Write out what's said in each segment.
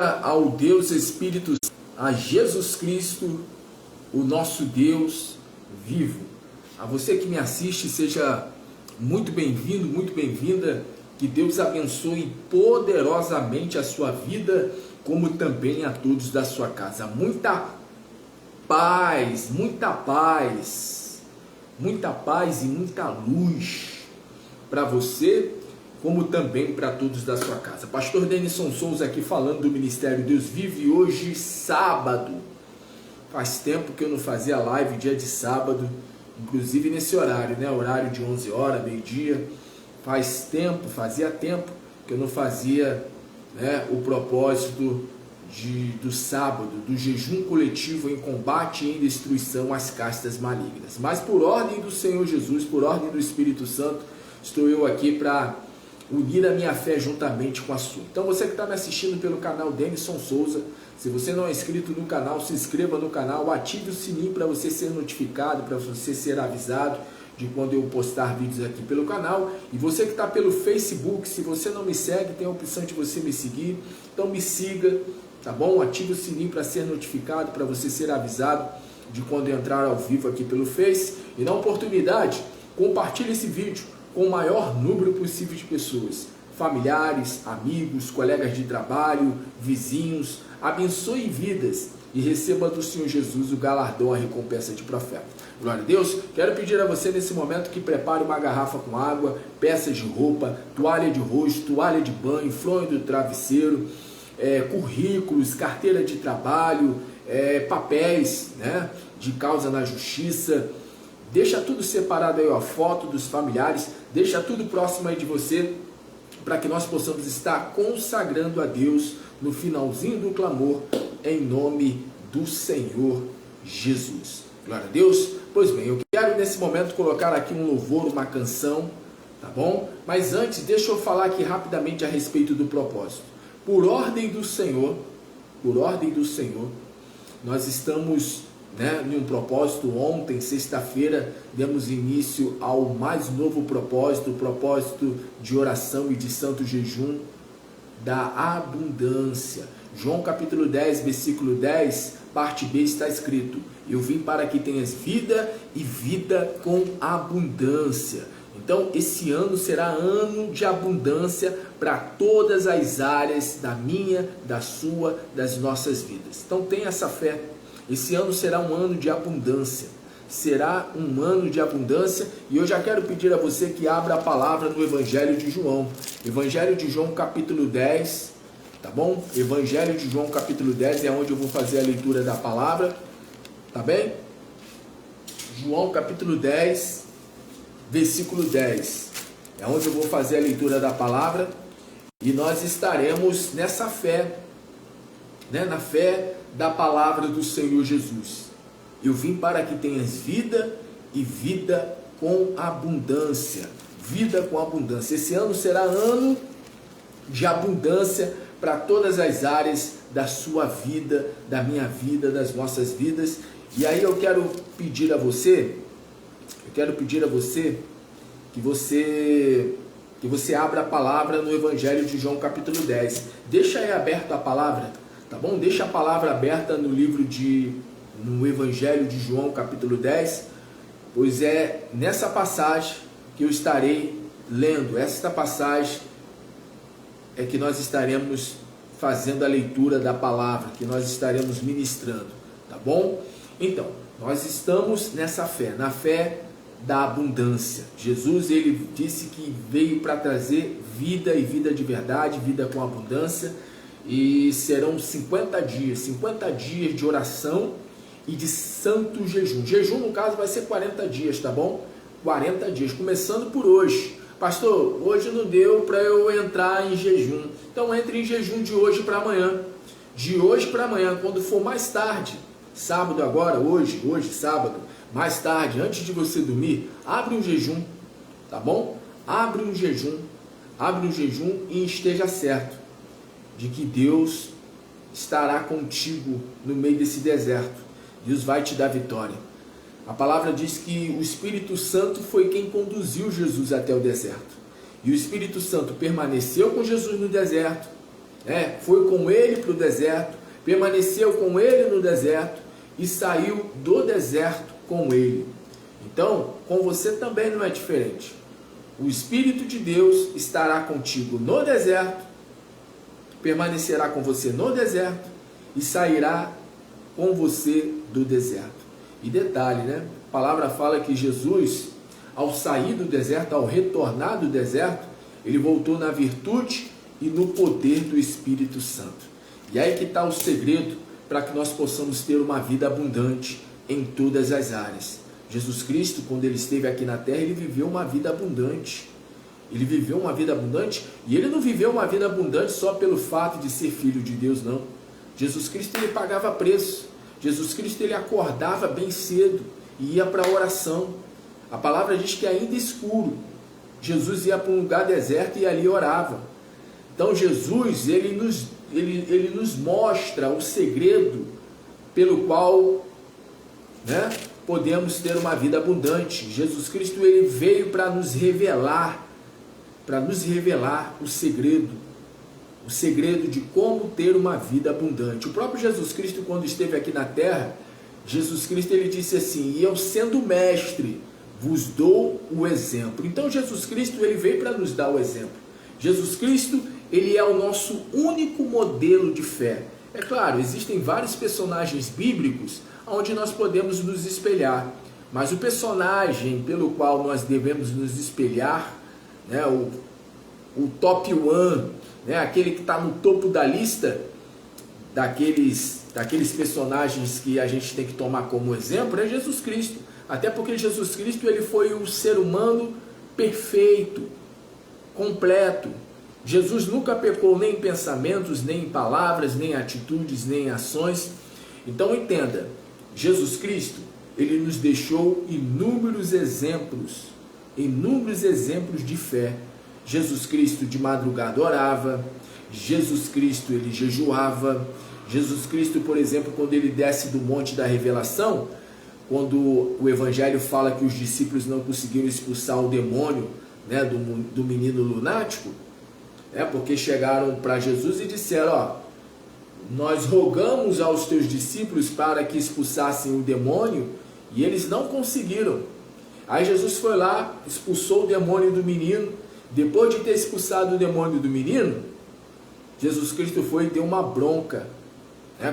Ao Deus Espírito, a Jesus Cristo, o nosso Deus vivo. A você que me assiste, seja muito bem-vindo, muito bem-vinda. Que Deus abençoe poderosamente a sua vida, como também a todos da sua casa. Muita paz, muita paz, muita paz e muita luz para você, como também para todos da sua casa. Pastor Denison Souza aqui falando do Ministério Deus Vive. Hoje, sábado. Faz tempo que eu não fazia live dia de sábado, inclusive nesse horário, né? Horário de 11 horas, meio-dia. Fazia tempo que eu não fazia, né, o propósito do sábado, do jejum coletivo em combate e em destruição às castas malignas. Mas por ordem do Senhor Jesus, por ordem do Espírito Santo, estou eu aqui para unir a minha fé juntamente com a sua. Então você que está me assistindo pelo canal Denison Souza, se você não é inscrito no canal, se inscreva no canal, ative o sininho para você ser notificado, para você ser avisado de quando eu postar vídeos aqui pelo canal. E você que está pelo Facebook, se você não me segue, tem a opção de você me seguir, então me siga, tá bom? Ative o sininho para ser notificado, para você ser avisado de quando eu entrar ao vivo aqui pelo Face. E na oportunidade, compartilhe esse vídeo com o maior número possível de pessoas, familiares, amigos, colegas de trabalho, vizinhos. Abençoe vidas e receba do Senhor Jesus o galardão, a recompensa de profeta. Glória a Deus. Quero pedir a você nesse momento que prepare uma garrafa com água, peças de roupa, toalha de rosto, toalha de banho, fronho do travesseiro, currículos, carteira de trabalho, papéis, né, de causa na justiça. Deixa tudo separado aí, ó, foto dos familiares, deixa tudo próximo aí de você, para que nós possamos estar consagrando a Deus no finalzinho do clamor, em nome do Senhor Jesus. Glória a Deus. Pois bem, eu quero nesse momento colocar aqui um louvor, uma canção, tá bom? Mas antes, deixa eu falar aqui rapidamente a respeito do propósito. Por ordem do Senhor, nós estamos, né, em um propósito. Ontem, sexta-feira, demos início ao mais novo propósito, o propósito de oração e de santo jejum da abundância. João capítulo 10, versículo 10, parte B, está escrito: eu vim para que tenhas vida e vida com abundância. Então, esse ano será ano de abundância para todas as áreas da minha, da sua, das nossas vidas. Então, tenha essa fé. Esse ano será um ano de abundância. Será um ano de abundância. E eu já quero pedir a você que abra a palavra no Evangelho de João. Evangelho de João capítulo 10, tá bom? Evangelho de João capítulo 10 é onde eu vou fazer a leitura da palavra, tá bem? João capítulo 10, versículo 10. É onde eu vou fazer a leitura da palavra. E nós estaremos nessa fé, né? Na fé da palavra do Senhor Jesus. Eu vim para que tenhas vida e vida com abundância. Vida com abundância. Esse ano será ano de abundância para todas as áreas da sua vida, da minha vida, das nossas vidas. E aí eu quero pedir a você, que você abra a palavra no Evangelho de João capítulo 10. Deixa aí aberta a palavra, tá bom? Deixa a palavra aberta no Evangelho de João capítulo 10, pois é nessa passagem que eu estarei lendo. Esta passagem é que nós estaremos fazendo a leitura da palavra, que nós estaremos ministrando, tá bom? Então, nós estamos nessa fé, na fé da abundância. Jesus, ele disse que veio para trazer vida e vida de verdade, vida com abundância. E serão 50 dias de oração e de santo jejum. Jejum, no caso, vai ser 40 dias, tá bom? 40 dias, começando por hoje. Pastor, hoje não deu para eu entrar em jejum. Então entre em jejum de hoje para amanhã. De hoje para amanhã, quando for mais tarde, sábado agora, hoje, sábado, mais tarde, antes de você dormir, abre um jejum, tá bom? Abre um jejum e esteja certo de que Deus estará contigo no meio desse deserto. Deus vai te dar vitória. A palavra diz que o Espírito Santo foi quem conduziu Jesus até o deserto. E o Espírito Santo permaneceu com Jesus no deserto, foi com ele para o deserto, permaneceu com ele no deserto e saiu do deserto com ele. Então, com você também não é diferente. O Espírito de Deus estará contigo no deserto, permanecerá com você no deserto e sairá com você do deserto. E detalhe, né? A palavra fala que Jesus, ao sair do deserto, ao retornar do deserto, ele voltou na virtude e no poder do Espírito Santo. E aí que está o segredo para que nós possamos ter uma vida abundante em todas as áreas. Jesus Cristo, quando ele esteve aqui na terra, ele viveu uma vida abundante. Ele viveu uma vida abundante e ele não viveu uma vida abundante só pelo fato de ser filho de Deus, não. Jesus Cristo, ele pagava preço. Jesus Cristo, ele acordava bem cedo e ia para a oração. A palavra diz que ainda escuro, Jesus ia para um lugar deserto e ali orava. Então Jesus, ele nos mostra o segredo pelo qual, né, podemos ter uma vida abundante. Jesus Cristo, ele veio para nos revelar o segredo de como ter uma vida abundante. O próprio Jesus Cristo, quando esteve aqui na terra, Jesus Cristo, ele disse assim: e eu sendo mestre, vos dou o exemplo. Então Jesus Cristo, ele veio para nos dar o exemplo. Jesus Cristo, ele é o nosso único modelo de fé. É claro, existem vários personagens bíblicos onde nós podemos nos espelhar, mas o personagem pelo qual nós devemos nos espelhar, né, o top one, né, aquele que está no topo da lista daqueles personagens que a gente tem que tomar como exemplo, é Jesus Cristo. Até porque Jesus Cristo, ele foi um ser humano perfeito, completo. Jesus nunca pecou nem em pensamentos, nem em palavras, nem em atitudes, nem em ações. Então entenda, Jesus Cristo, ele nos deixou inúmeros exemplos de fé. Jesus Cristo de madrugada orava, Jesus Cristo ele jejuava, Jesus Cristo, por exemplo, quando ele desce do Monte da Revelação, quando o Evangelho fala que os discípulos não conseguiram expulsar o demônio, né, do menino lunático, porque chegaram para Jesus e disseram: nós rogamos aos teus discípulos para que expulsassem o demônio e eles não conseguiram. Aí Jesus foi lá, expulsou o demônio do menino. Depois de ter expulsado o demônio do menino, Jesus Cristo foi e deu uma bronca,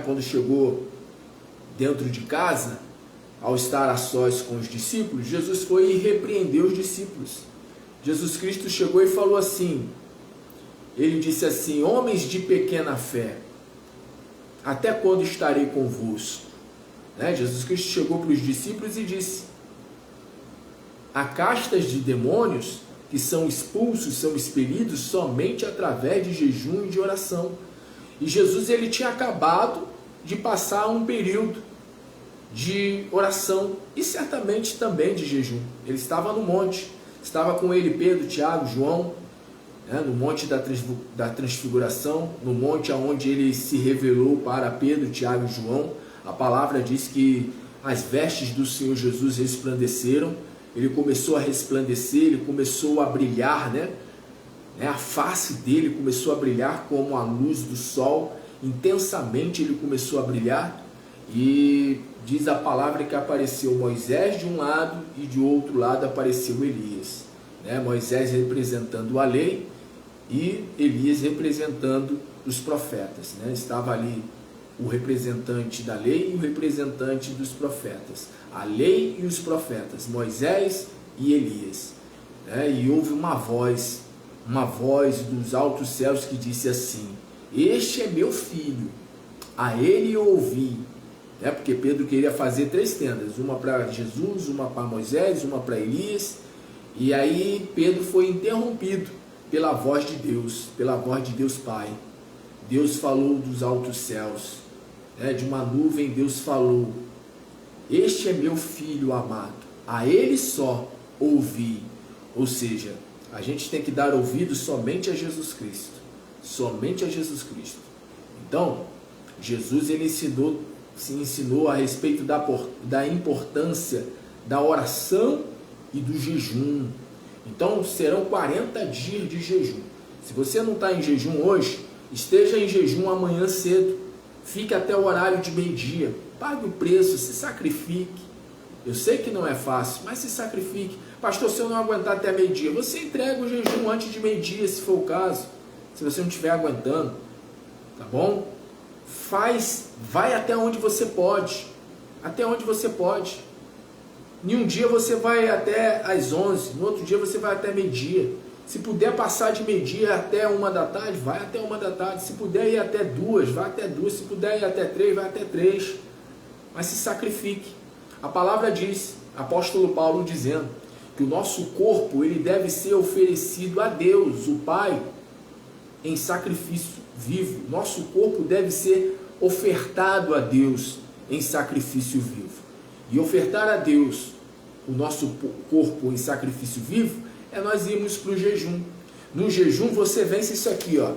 quando chegou dentro de casa, ao estar a sós com os discípulos, Jesus foi e repreendeu os discípulos. Jesus Cristo chegou e falou assim, ele disse assim: homens de pequena fé, até quando estarei convosco? Jesus Cristo chegou para os discípulos e disse: há castas de demônios que são expulsos, são expelidos somente através de jejum e de oração. E Jesus, ele tinha acabado de passar um período de oração e certamente também de jejum. Ele estava no monte, estava com ele Pedro, Tiago, João, no monte da transfiguração, no monte onde ele se revelou para Pedro, Tiago e João. A palavra diz que as vestes do Senhor Jesus resplandeceram, ele começou a resplandecer, ele começou a brilhar, a face dele começou a brilhar como a luz do sol, intensamente ele começou a brilhar, e diz a palavra que apareceu Moisés de um lado e de outro lado apareceu Elias, Moisés representando a lei e Elias representando os profetas, Estava ali o representante da lei e o representante dos profetas, a lei e os profetas, Moisés e Elias, e houve uma voz dos altos céus que disse assim: este é meu filho, a ele eu ouvi. Porque Pedro queria fazer 3 tendas, uma para Jesus, uma para Moisés, uma para Elias, e aí Pedro foi interrompido pela voz de Deus Pai. Deus falou dos altos céus, de uma nuvem Deus falou: este é meu filho amado, a ele só ouvi. Ou seja, a gente tem que dar ouvido somente a Jesus Cristo, somente a Jesus Cristo. Então, Jesus, ele ensinou a respeito da importância da oração e do jejum. Então serão 40 dias de jejum. Se você não está em jejum hoje, esteja em jejum amanhã cedo, fique até o horário de meio-dia, pague o preço, se sacrifique. Eu sei que não é fácil, mas se sacrifique. Pastor, se eu não aguentar até meio-dia, você entrega o jejum antes de meio-dia, se for o caso, se você não estiver aguentando, tá bom? Vai até onde você pode, até onde você pode. Em um dia você vai até às 11, no outro dia você vai até meio-dia. Se puder passar de meio-dia até 1 da tarde, vai até 1 da tarde. Se puder ir até 2, vai até 2. Se puder ir até 3, vai até 3. Mas se sacrifique. A palavra diz, apóstolo Paulo dizendo, que o nosso corpo ele deve ser oferecido a Deus, o Pai, em sacrifício vivo. Nosso corpo deve ser ofertado a Deus em sacrifício vivo. E ofertar a Deus o nosso corpo em sacrifício vivo é nós irmos para o jejum. No jejum você vence isso aqui, ó.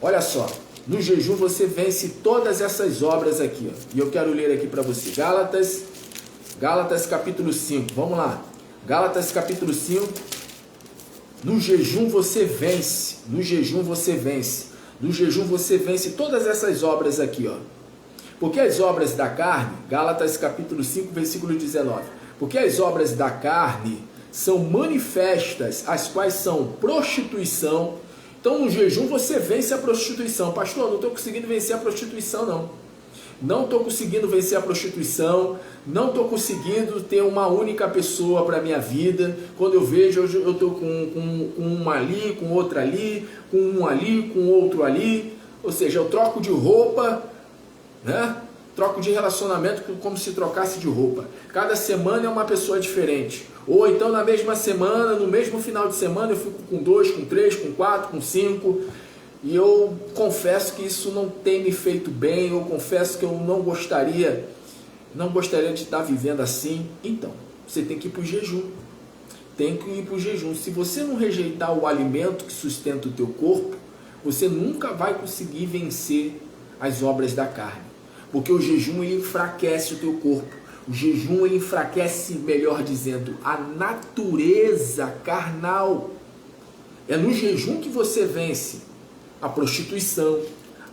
Olha só. No jejum você vence todas essas obras aqui, ó. E eu quero ler aqui para você. Gálatas capítulo 5. Vamos lá. Gálatas capítulo 5. No jejum você vence. No jejum você vence. No jejum você vence todas essas obras aqui, ó. Porque as obras da carne, Gálatas capítulo 5, versículo 19. Porque as obras da carne são manifestas, as quais são prostituição. Então no jejum você vence a prostituição. Pastor, não estou conseguindo vencer a prostituição, não. Não estou conseguindo vencer a prostituição, não estou conseguindo ter uma única pessoa para a minha vida. Quando eu vejo, eu estou com uma ali, com outra ali, com um ali, com outro ali. Ou seja, eu troco de roupa, né? Troco de relacionamento como se trocasse de roupa. Cada semana é uma pessoa diferente. Ou então na mesma semana, no mesmo final de semana, eu fico com 2, com 3, com 4, com 5. E eu confesso que isso não tem me feito bem. Eu confesso que eu não gostaria de estar vivendo assim. Então, você tem que ir para o jejum. Tem que ir para o jejum. Se você não rejeitar o alimento que sustenta o teu corpo, você nunca vai conseguir vencer as obras da carne. Porque o jejum ele enfraquece o teu corpo. O jejum ele enfraquece, melhor dizendo, a natureza carnal. É no jejum que você vence a prostituição,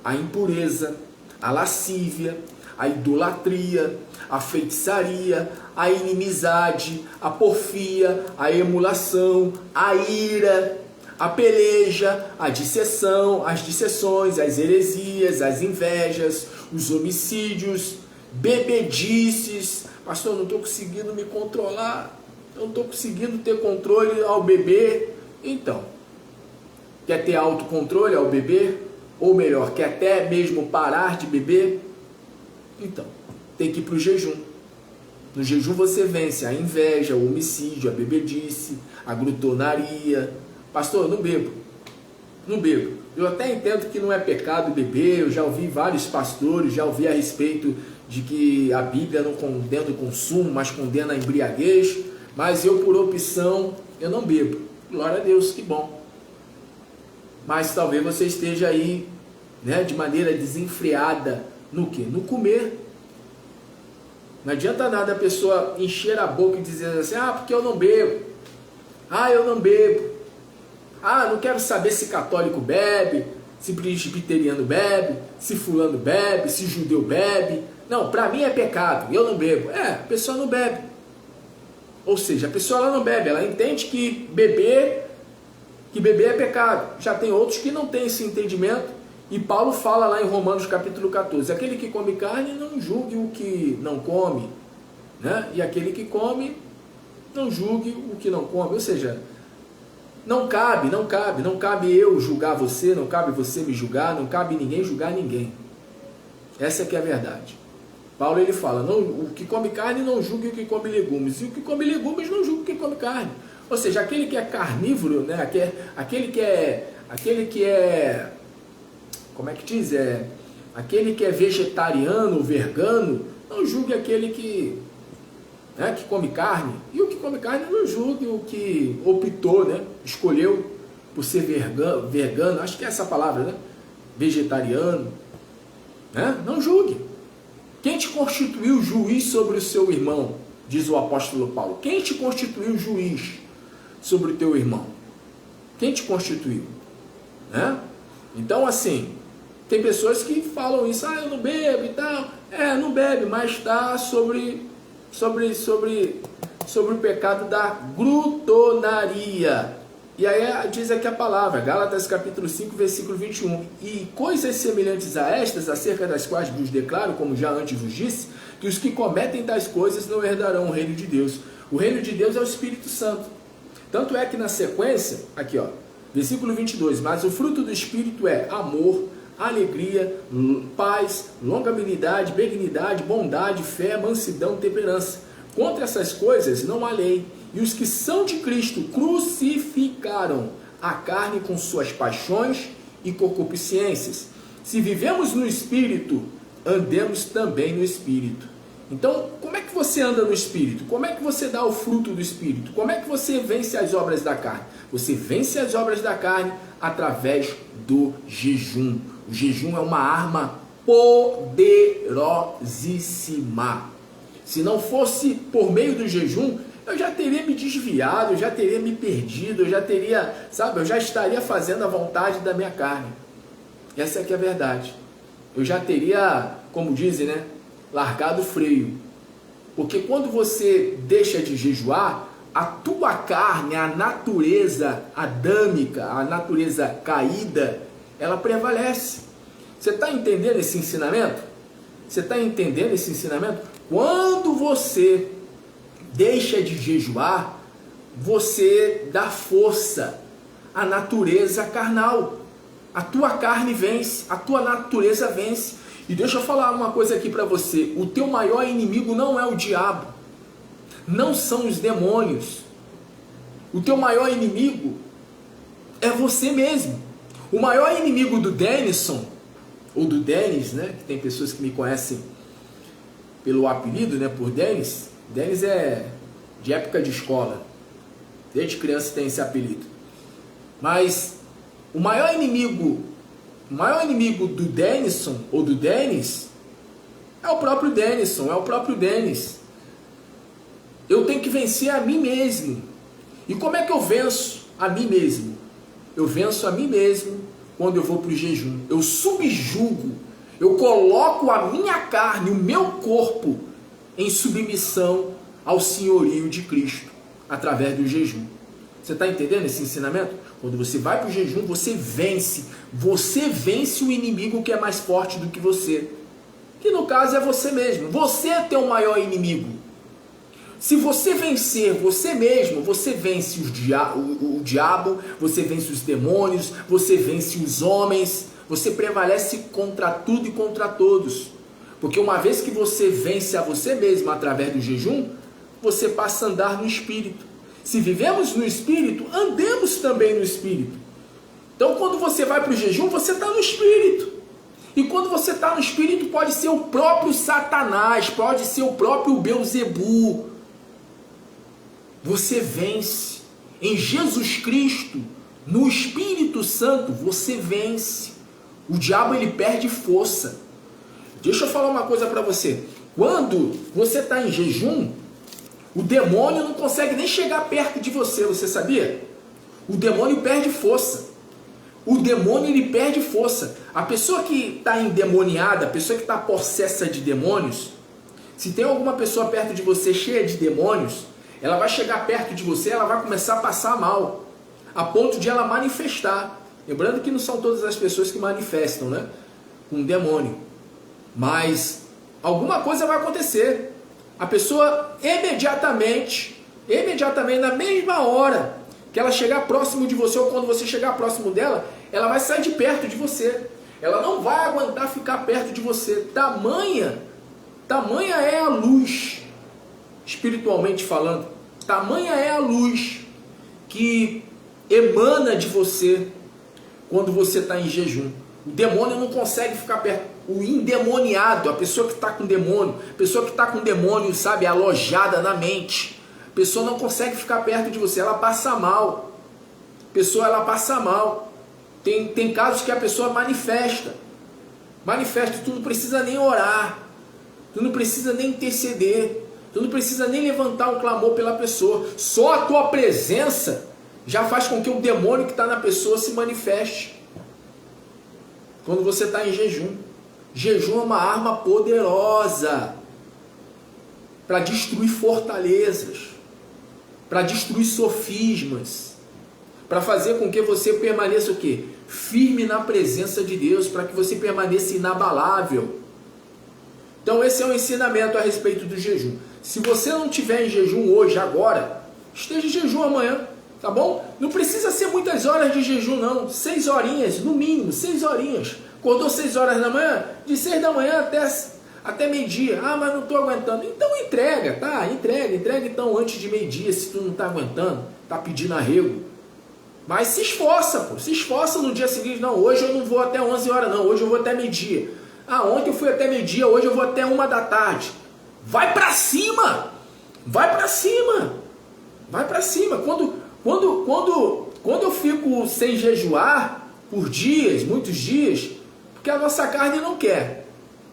a impureza, a lascívia, a idolatria, a feitiçaria, a inimizade, a porfia, a emulação, a ira, a peleja, a disseção, as dissessões, as heresias, as invejas, os homicídios, bebedices. Pastor, eu não estou conseguindo me controlar, eu não estou conseguindo ter controle ao beber. Então, quer ter autocontrole ao beber? Ou melhor, quer até mesmo parar de beber? Então, tem que ir para o jejum. No jejum você vence a inveja, o homicídio, a bebedice, a glutonaria. Pastor, eu não bebo. Não bebo. Eu até entendo que não é pecado beber, eu já ouvi vários pastores, já ouvi a respeito de que a Bíblia não condena o consumo, mas condena a embriaguez, mas eu, por opção, eu não bebo. Glória a Deus, que bom. Mas talvez você esteja aí, né, de maneira desenfreada, no quê? No comer. Não adianta nada a pessoa encher a boca e dizer assim, porque eu não bebo. Eu não bebo. Não quero saber se católico bebe, se presbiteriano bebe, se fulano bebe, se judeu bebe. Não, para mim é pecado, eu não bebo. A pessoa não bebe. Ou seja, a pessoa ela não bebe, ela entende que beber é pecado. Já tem outros que não têm esse entendimento. E Paulo fala lá em Romanos capítulo 14, aquele que come carne não julgue o que não come, né? E aquele que come não julgue o que não come. Ou seja, não cabe eu julgar você, não cabe você me julgar, não cabe ninguém julgar ninguém. Essa é que é a verdade. Paulo ele fala, o que come carne não julgue o que come legumes, e o que come legumes não julgue o que come carne. Ou seja, aquele que é carnívoro, né, aquele que é, como é que diz? Aquele que é vegetariano, vegano, não julgue aquele que come carne. E o que come carne não julgue o que optou, né, escolheu por ser vegano, acho que é essa palavra, né? Vegetariano. Né? Não julgue. Quem te constituiu juiz sobre o seu irmão? Diz o apóstolo Paulo. Quem te constituiu juiz sobre o teu irmão? Quem te constituiu? Né? Então, assim, Tem pessoas que falam isso, eu não bebo e tal. Não bebe, mas está sobre o pecado da glutonaria. E aí diz aqui a palavra, Gálatas capítulo 5, versículo 21. E coisas semelhantes a estas, acerca das quais vos declaro, como já antes vos disse, que os que cometem tais coisas não herdarão o reino de Deus. O reino de Deus é o Espírito Santo. Tanto é que na sequência, aqui ó, versículo 22, mas o fruto do Espírito é amor, alegria, paz, longanimidade, benignidade, bondade, fé, mansidão, temperança. Contra essas coisas não há lei. E os que são de Cristo crucificaram a carne com suas paixões e concupiscências. Se vivemos no Espírito, andemos também no Espírito. Então, como é que você anda no Espírito? Como é que você dá o fruto do Espírito? Como é que você vence as obras da carne? Você vence as obras da carne através do jejum. O jejum é uma arma poderosíssima. Se não fosse por meio do jejum, eu já teria me desviado, eu já teria me perdido, eu já teria, eu já estaria fazendo a vontade da minha carne. Essa é que é a verdade. Eu já teria, como dizem, largado o freio. Porque quando você deixa de jejuar, a tua carne, a natureza adâmica, a natureza caída, ela prevalece. Você está entendendo esse ensinamento? Você está entendendo esse ensinamento? Quando você deixa de jejuar, você dá força à natureza carnal. A tua carne vence, a tua natureza vence. E deixa eu falar uma coisa aqui para você. O teu maior inimigo não é o diabo. Não são os demônios. O teu maior inimigo é você mesmo. O maior inimigo do Denison, ou do Denis, que tem pessoas que me conhecem pelo apelido, por Denis. Denis é de época de escola. Desde criança tem esse apelido. Mas o maior inimigo do Denison ou do Denis é o próprio Denison, é o próprio Denis. Eu tenho que vencer a mim mesmo. E como é que eu venço a mim mesmo? Eu venço a mim mesmo quando eu vou para o jejum. Eu subjugo, eu coloco a minha carne, o meu corpo em submissão ao senhorio de Cristo, através do jejum. Você está entendendo esse ensinamento? Quando você vai para o jejum, você vence o inimigo que é mais forte do que você, que no caso é você mesmo. Você é teu maior inimigo. Se você vencer você mesmo, você vence o diabo, você vence os demônios, você vence os homens, você prevalece contra tudo e contra todos. Porque uma vez que você vence a você mesmo através do jejum, você passa a andar no Espírito. Se vivemos no Espírito, andemos também no Espírito. Então quando você vai para o jejum, você está no Espírito. E quando você está no Espírito, pode ser o próprio Satanás, pode ser o próprio Beuzebu. Você vence. Em Jesus Cristo, no Espírito Santo, você vence. O diabo, ele perde força. Deixa eu falar uma coisa para você. Quando você está em jejum, o demônio não consegue nem chegar perto de você, você sabia? O demônio perde força. O demônio, ele perde força. A pessoa que está endemoniada, a pessoa que está possessa de demônios, se tem alguma pessoa perto de você cheia de demônios, ela vai chegar perto de você, ela vai começar a passar mal, a ponto de ela manifestar. Lembrando que não são todas as pessoas que manifestam, com demônio. Mas alguma coisa vai acontecer. A pessoa imediatamente, na mesma hora que ela chegar próximo de você, ou quando você chegar próximo dela, ela vai sair de perto de você. Ela não vai aguentar ficar perto de você. Tamanha é a luz, espiritualmente falando, tamanha é a luz que emana de você quando você está em jejum. O demônio não consegue ficar perto. O endemoniado, a pessoa que está com demônio, alojada na mente, a pessoa não consegue ficar perto de você, ela passa mal. Ela passa mal. Tem casos que a pessoa manifesta, tu não precisa nem orar, tu não precisa nem interceder, tu não precisa nem levantar um clamor pela pessoa, só a tua presença já faz com que o demônio que está na pessoa se manifeste. quando você está em jejum. Jejum é uma arma poderosa para destruir fortalezas, para destruir sofismas, para fazer com que você permaneça o quê? Firme na presença de Deus, para que você permaneça inabalável. Então esse é um ensinamento a respeito do jejum. Se você não estiver em jejum hoje, agora, esteja em jejum amanhã, tá bom? Não precisa ser muitas horas de jejum não, 6 horinhas, no mínimo, 6 horinhas. Acordou 6 horas da manhã, de 6 da manhã até meio-dia. Ah, mas não estou aguentando. Então entrega, tá? Entrega então antes de meio-dia, se tu não está aguentando, está pedindo arrego. Mas se esforça, pô. Se esforça no dia seguinte. Não, hoje eu não vou até 11 horas não, hoje eu vou até meio-dia. Ah, ontem eu fui até meio-dia, hoje eu vou até 1 da tarde. Vai pra cima! Vai pra cima! Vai pra cima! Quando eu fico sem jejuar por dias, muitos dias, porque a nossa carne não quer.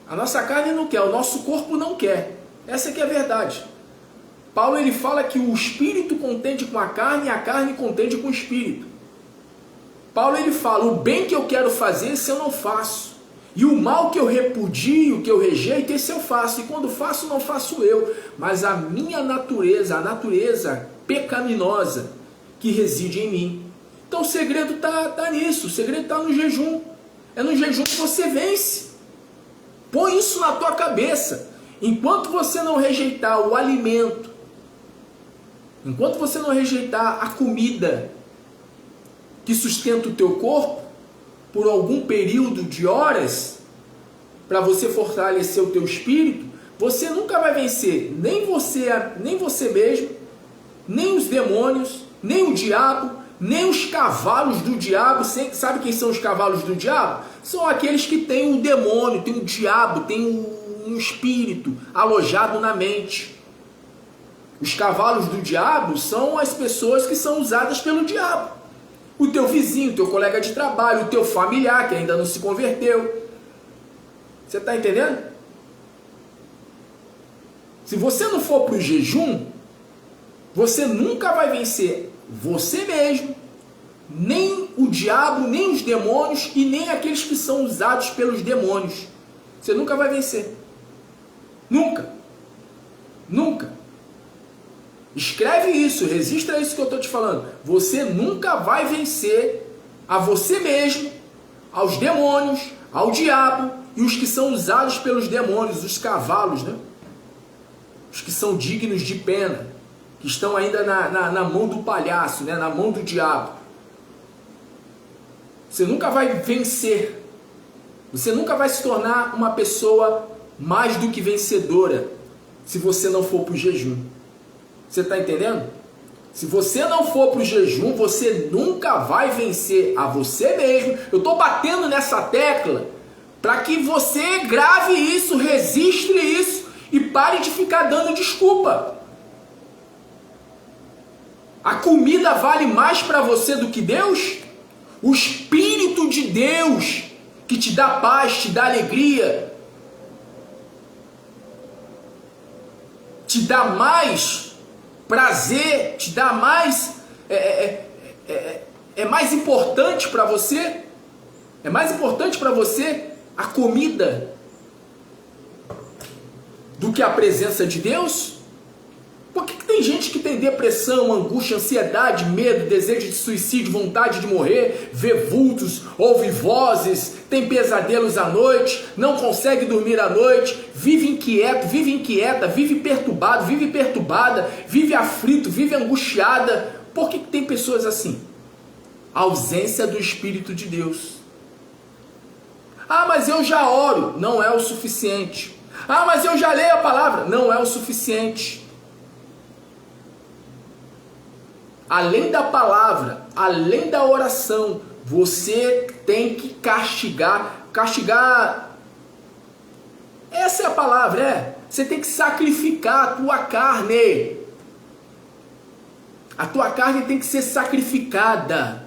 A nossa carne não quer, o nosso corpo não quer. Essa que é a verdade. Paulo ele fala que o espírito contende com a carne e a carne contende com o espírito. Paulo ele fala, o bem que eu quero fazer, esse eu não faço. E o mal que eu repudio, que eu rejeito, esse eu faço. E quando faço, não faço eu. Mas a minha natureza, a natureza pecaminosa que reside em mim. Então o segredo está nisso, o segredo está no jejum. É no jejum que você vence. Põe isso na tua cabeça. Enquanto você não rejeitar o alimento, enquanto você não rejeitar a comida que sustenta o teu corpo, por algum período de horas, para você fortalecer o teu espírito, você nunca vai vencer nem você mesmo, nem os demônios, nem o diabo, nem os cavalos do diabo. Sabe quem são os cavalos do diabo? São aqueles que têm um demônio, tem um diabo, tem um espírito alojado na mente. Os cavalos do diabo são as pessoas que são usadas pelo diabo. O teu vizinho, o teu colega de trabalho, o teu familiar que ainda não se converteu. Você está entendendo? Se você não for para o jejum, você nunca vai vencer você mesmo, nem o diabo, nem os demônios e nem aqueles que são usados pelos demônios. Você nunca vai vencer. Nunca. Nunca. Escreve isso, registra isso que eu estou te falando. Você nunca vai vencer a você mesmo, aos demônios, ao diabo e os que são usados pelos demônios, os cavalos, né? Os que são dignos de pena, que estão ainda na mão do palhaço, né? Na mão do diabo. Você nunca vai vencer. Você nunca vai se tornar uma pessoa mais do que vencedora se você não for para o jejum. Você está entendendo? Se você não for para o jejum, você nunca vai vencer a você mesmo. Eu estou batendo nessa tecla para que você grave isso, registre isso e pare de ficar dando desculpa. A comida vale mais para você do que Deus? O Espírito de Deus que te dá paz, te dá alegria, te dá mais prazer, te dá mais, é mais importante para você? É mais importante para você a comida do que a presença de Deus? Por que tem gente que tem depressão, angústia, ansiedade, medo, desejo de suicídio, vontade de morrer, vê vultos, ouve vozes, tem pesadelos à noite, não consegue dormir à noite, vive inquieto, vive inquieta, vive perturbado, vive perturbada, vive aflito, vive angustiada? Por que tem pessoas assim? A ausência do Espírito de Deus. Ah, mas eu já oro. Não é o suficiente. Ah, mas eu já leio a palavra. Não é o suficiente. Além da palavra, além da oração, você tem que castigar. Castigar, essa é a palavra, Você tem que sacrificar a tua carne. A tua carne tem que ser sacrificada.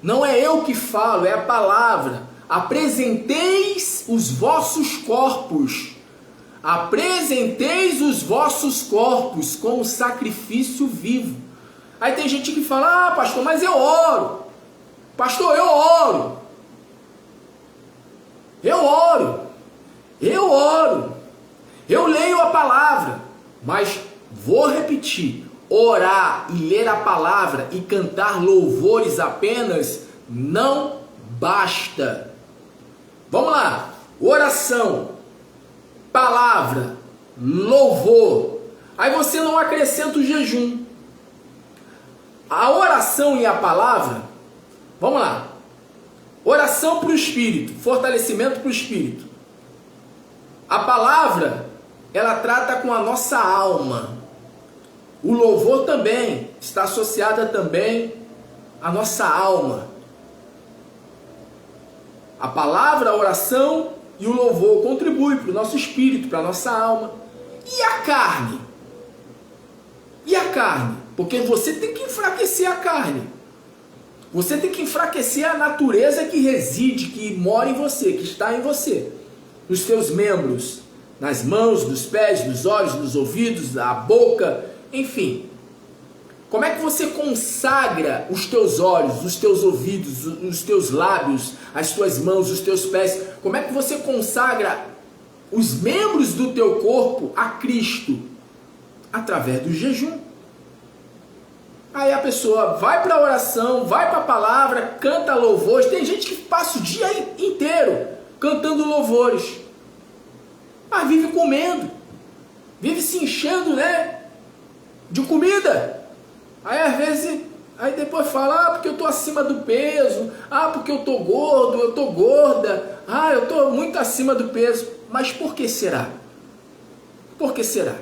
Não é eu que falo, é a palavra. Apresenteis os vossos corpos. Apresenteis os vossos corpos como sacrifício vivo. Aí tem gente que fala, ah, pastor, mas eu oro. Pastor, eu oro. Eu oro, eu leio a palavra, mas vou repetir, orar e ler a palavra e cantar louvores apenas não basta. Vamos lá, oração, palavra, louvor, aí você não acrescenta o jejum. A oração e a palavra, vamos lá, oração para o Espírito, fortalecimento para o Espírito. A palavra, ela trata com a nossa alma. O louvor também está associada também à nossa alma. A palavra, a oração e o louvor contribuem para o nosso espírito, para a nossa alma. E a carne? E a carne? Porque você tem que enfraquecer a carne. Você tem que enfraquecer a natureza que reside, que mora em você, que está em você. Nos teus membros, nas mãos, nos pés, nos olhos, nos ouvidos, a boca, enfim. Como é que você consagra os teus olhos, os teus ouvidos, os teus lábios, as tuas mãos, os teus pés? Como é que você consagra os membros do teu corpo a Cristo? Através do jejum. Aí a pessoa vai para a oração, vai para a palavra, canta louvores. Tem gente que passa o dia inteiro cantando louvores, mas vive comendo, vive se enchendo, né, de comida. Aí às vezes, aí depois fala, porque eu estou acima do peso, porque eu estou gordo, eu estou gorda, eu estou muito acima do peso. Mas por que será? Por que será?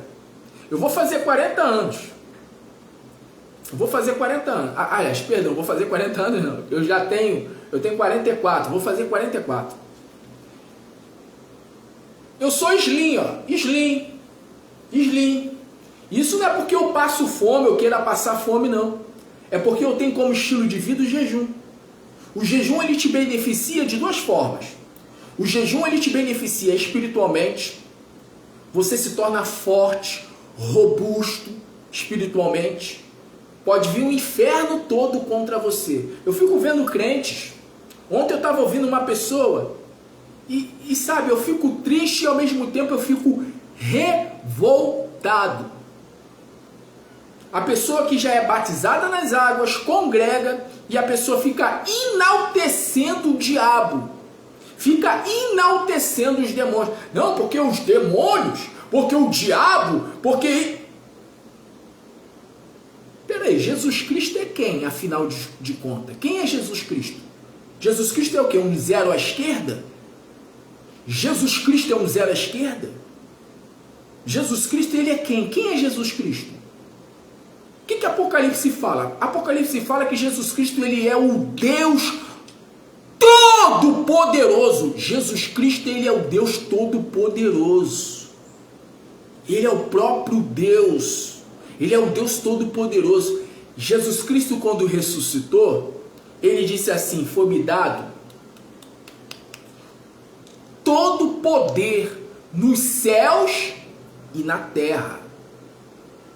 Eu vou fazer 40 anos. Vou fazer 40 anos. Aliás, perdão, vou fazer 40 anos não. Eu tenho 44, vou fazer 44. Eu sou slim, slim. Isso não é porque eu passo fome, eu queira passar fome, não. É porque eu tenho como estilo de vida o jejum. O jejum, ele te beneficia de duas formas. O jejum, ele te beneficia espiritualmente. Você se torna forte, robusto espiritualmente. Pode vir um inferno todo contra você. Eu fico vendo crentes. Ontem eu estava ouvindo uma pessoa e sabe, eu fico triste e ao mesmo tempo eu fico revoltado. A pessoa que já é batizada nas águas, congrega, e a pessoa fica enaltecendo o diabo. Fica enaltecendo os demônios. Não, porque os demônios, porque o diabo, porque... Peraí, Jesus Cristo é quem, afinal de contas? Quem é Jesus Cristo? Jesus Cristo é o quê? Um zero à esquerda? Jesus Cristo é um zero à esquerda? Jesus Cristo, ele é quem? Quem é Jesus Cristo? O que Apocalipse fala? Apocalipse fala que Jesus Cristo, ele é o Deus Todo-Poderoso. Jesus Cristo, ele é o Deus Todo-Poderoso. Ele é o próprio Deus. Ele é o Deus Todo-Poderoso. Jesus Cristo, quando ressuscitou, ele disse assim, foi-me dado todo poder nos céus e na terra.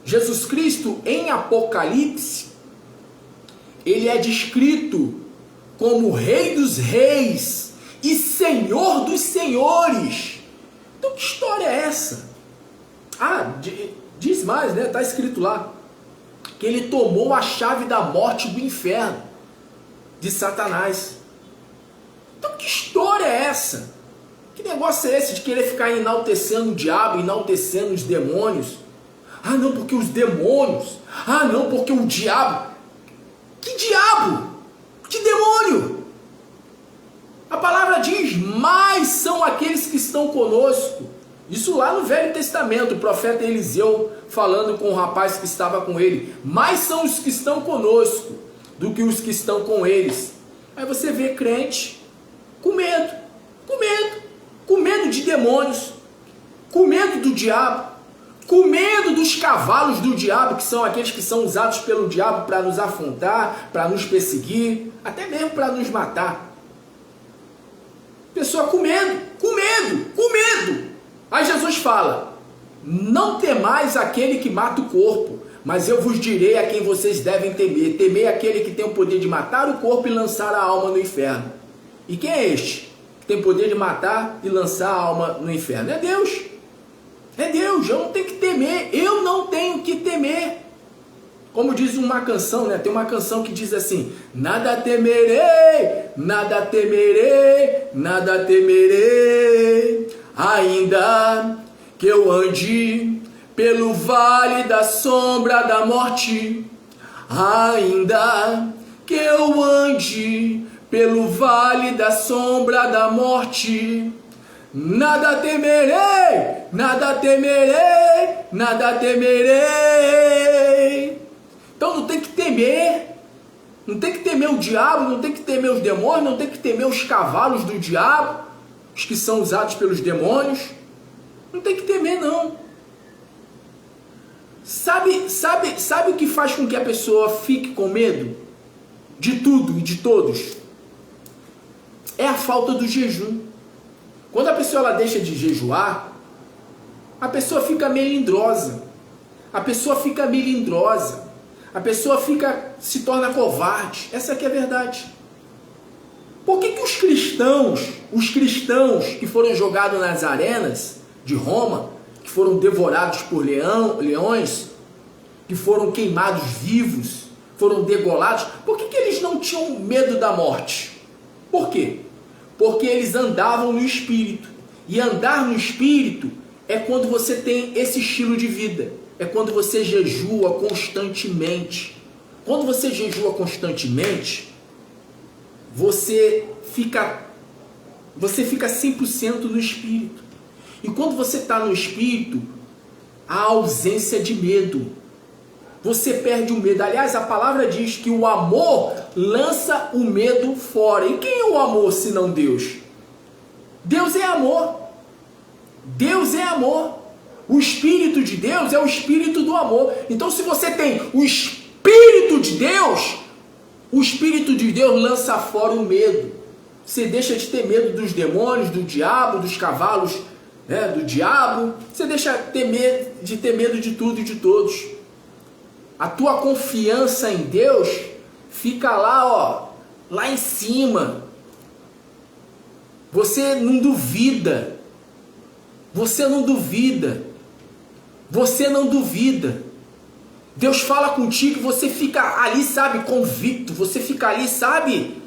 Jesus Cristo, em Apocalipse, ele é descrito como Rei dos Reis e Senhor dos Senhores. Então que história é essa? Diz mais, né? Está escrito lá que ele tomou a chave da morte do inferno, de Satanás. Então que história é essa? Que negócio é esse de querer ficar enaltecendo o diabo, enaltecendo os demônios? Não, porque os demônios. Não, porque o diabo. Que diabo? Que demônio? A palavra diz, mais são aqueles que estão conosco. Isso lá no Velho Testamento, o profeta Eliseu falando com o rapaz que estava com ele. Mais são os que estão conosco do que os que estão com eles. Aí você vê crente com medo de demônios, com medo do diabo, com medo dos cavalos do diabo, que são aqueles que são usados pelo diabo para nos afrontar, para nos perseguir, até mesmo para nos matar. Pessoa com medo. Aí Jesus fala, não temais aquele que mata o corpo, mas eu vos direi a quem vocês devem temer. Temei aquele que tem o poder de matar o corpo e lançar a alma no inferno. E quem é este? que tem poder de matar e lançar a alma no inferno? É Deus. É Deus, eu não tenho que temer, eu não tenho que temer. Como diz uma canção, né? Tem uma canção que diz assim: nada temerei, nada temerei, nada temerei, ainda que eu ande pelo vale da sombra da morte, ainda que eu ande pelo vale da sombra da morte, nada temerei, nada temerei, nada temerei. Então não tem que temer, não tem que temer o diabo, não tem que temer os demônios, não tem que temer os cavalos do diabo, os que são usados pelos demônios, não tem que temer não. Sabe o que faz com que a pessoa fique com medo de tudo e de todos? É a falta do jejum. Quando a pessoa ela deixa de jejuar, a pessoa fica melindrosa. A pessoa fica melindrosa. A pessoa se torna covarde. Essa aqui é a verdade. Por que os cristãos que foram jogados nas arenas de Roma, que foram devorados por leões, que foram queimados vivos, foram degolados, por que eles não tinham medo da morte? Por quê? Porque eles andavam no Espírito. E andar no Espírito é quando você tem esse estilo de vida. É quando você jejua constantemente. Quando você jejua constantemente, você fica 100% no Espírito. E quando você está no Espírito, há ausência de medo. Você perde o medo. Aliás, a palavra diz que o amor lança o medo fora. E quem é o amor se não Deus? Deus é amor. Deus é amor. O Espírito de Deus é o Espírito do amor. Então, se você tem o Espírito de Deus, o Espírito de Deus lança fora o medo. Você deixa de ter medo dos demônios, do diabo, dos cavalos, né, do diabo. Você deixa de ter medo de tudo e de todos. A tua confiança em Deus fica lá, lá em cima. Você não duvida. Você não duvida. Você não duvida. Deus fala contigo e você fica ali, sabe, convicto. Você fica ali, sabe,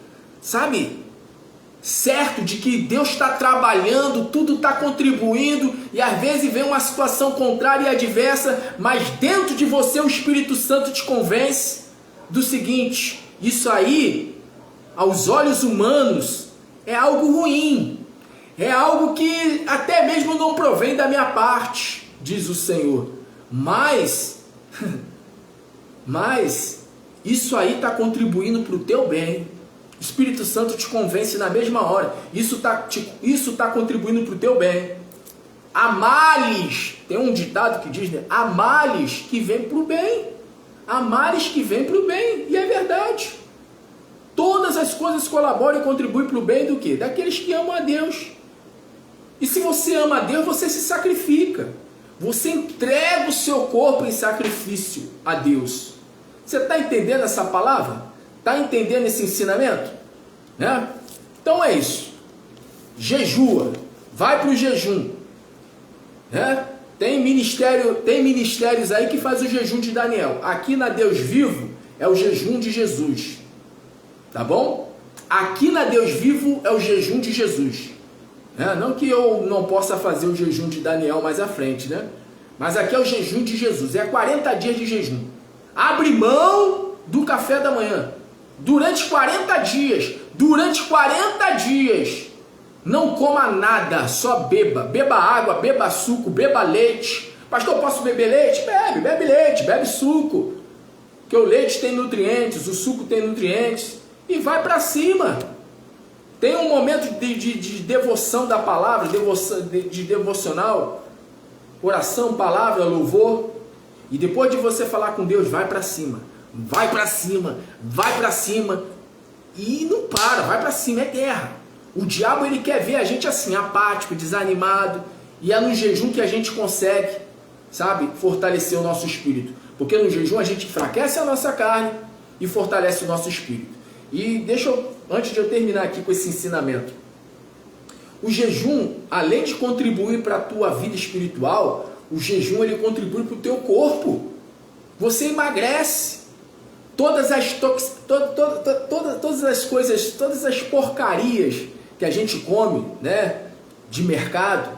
certo de que Deus está trabalhando, tudo está contribuindo, e às vezes vem uma situação contrária e adversa, mas dentro de você o Espírito Santo te convence do seguinte: isso aí, aos olhos humanos, é algo ruim, é algo que até mesmo não provém da minha parte, diz o Senhor, mas isso aí está contribuindo para o teu bem. O Espírito Santo te convence na mesma hora. Isso tá contribuindo para o teu bem. Há males, tem um ditado que diz, né? Há males que vêm para o bem. Há males que vêm para o bem. E é verdade. Todas as coisas colaboram e contribuem para o bem do quê? Daqueles que amam a Deus. E se você ama a Deus, você se sacrifica. Você entrega o seu corpo em sacrifício a Deus. Você está entendendo essa palavra? Está entendendo esse ensinamento? Né? Então é isso. Jejua. Vai para o jejum. Né? Tem ministérios aí que faz o jejum de Daniel. Aqui na Deus Vivo é o jejum de Jesus. Tá bom? Aqui na Deus Vivo é o jejum de Jesus. Não que eu não possa fazer o jejum de Daniel mais à frente, né? Mas aqui é o jejum de Jesus. É 40 dias de jejum. Abre mão do café da manhã. Durante 40 dias, não coma nada, só beba. Beba água, beba suco, beba leite. Pastor, posso beber leite? Bebe leite, bebe suco. Porque o leite tem nutrientes, o suco tem nutrientes. E vai para cima. Tem um momento de devoção da palavra, de devocional, oração, palavra, louvor. E depois de você falar com Deus, vai para cima. Vai para cima, vai para cima, e não para, vai para cima, é guerra. O diabo ele quer ver a gente assim, apático, desanimado, e é no jejum que a gente consegue, sabe, fortalecer o nosso espírito. Porque no jejum a gente enfraquece a nossa carne e fortalece o nosso espírito. E antes de eu terminar aqui com esse ensinamento, O jejum, além de contribuir para a tua vida espiritual, o jejum ele contribui para o teu corpo. Você emagrece. Todas as coisas, todas as porcarias que a gente come, né, de mercado,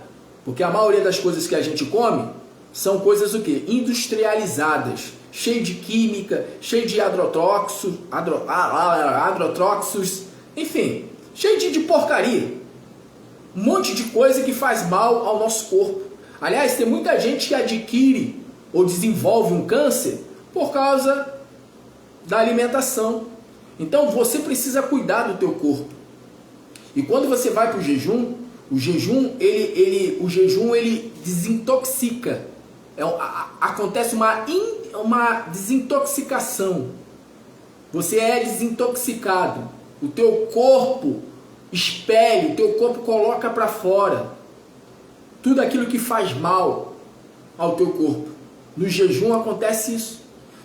porque a maioria das coisas que a gente come são coisas o quê? Industrializadas, cheio de química, cheio de agrotóxicos, enfim, cheio de porcaria. Um monte de coisa que faz mal ao nosso corpo. Aliás, tem muita gente que adquire ou desenvolve um câncer por causa da alimentação. Então você precisa cuidar do teu corpo. E quando você vai para o jejum ele desintoxica. Acontece uma desintoxicação. Você é desintoxicado. O teu corpo expele, o teu corpo coloca para fora tudo aquilo que faz mal ao teu corpo. No jejum acontece isso.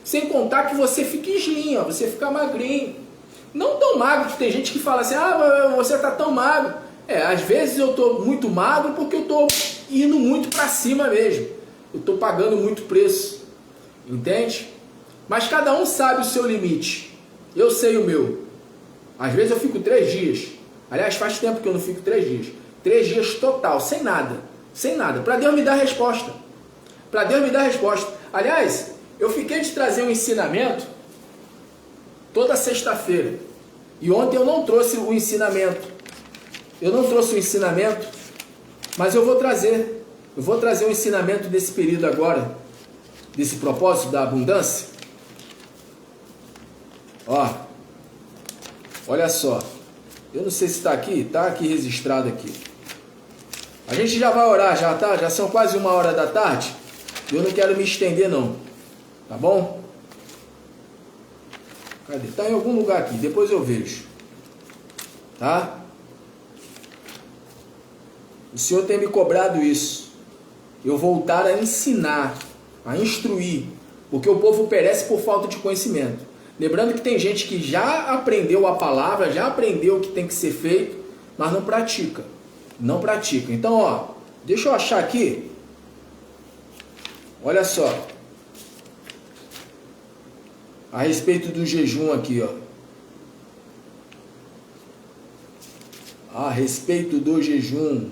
Sem contar que você fica slim, você fica magrinho. Não tão magro, que tem gente que fala assim, você tá tão magro. Às vezes eu tô muito magro porque eu tô indo muito para cima mesmo. Eu tô pagando muito preço. Entende? Mas cada um sabe o seu limite. Eu sei o meu. Às vezes eu fico 3 dias. Aliás, faz tempo que eu não fico 3 dias. 3 dias total, sem nada. Sem nada. Para Deus me dar resposta. Para Deus me dar resposta. Aliás, eu fiquei de trazer um ensinamento toda sexta-feira. E ontem eu não trouxe o ensinamento. Mas eu vou trazer. Eu vou trazer um ensinamento desse período agora. Desse propósito da abundância. Olha só. Eu não sei se está aqui. Está aqui registrado aqui. A gente já vai orar, já tá? Já são quase 1h da tarde. Eu não quero me estender não. Tá bom? Cadê? Tá em algum lugar aqui, depois eu vejo. Tá? O Senhor tem me cobrado isso. Eu voltar a ensinar, a instruir, porque o povo perece por falta de conhecimento. Lembrando que tem gente que já aprendeu a palavra, já aprendeu o que tem que ser feito, mas não pratica. Não pratica. Então, deixa eu achar aqui. Olha só. A respeito do jejum aqui, A respeito do jejum.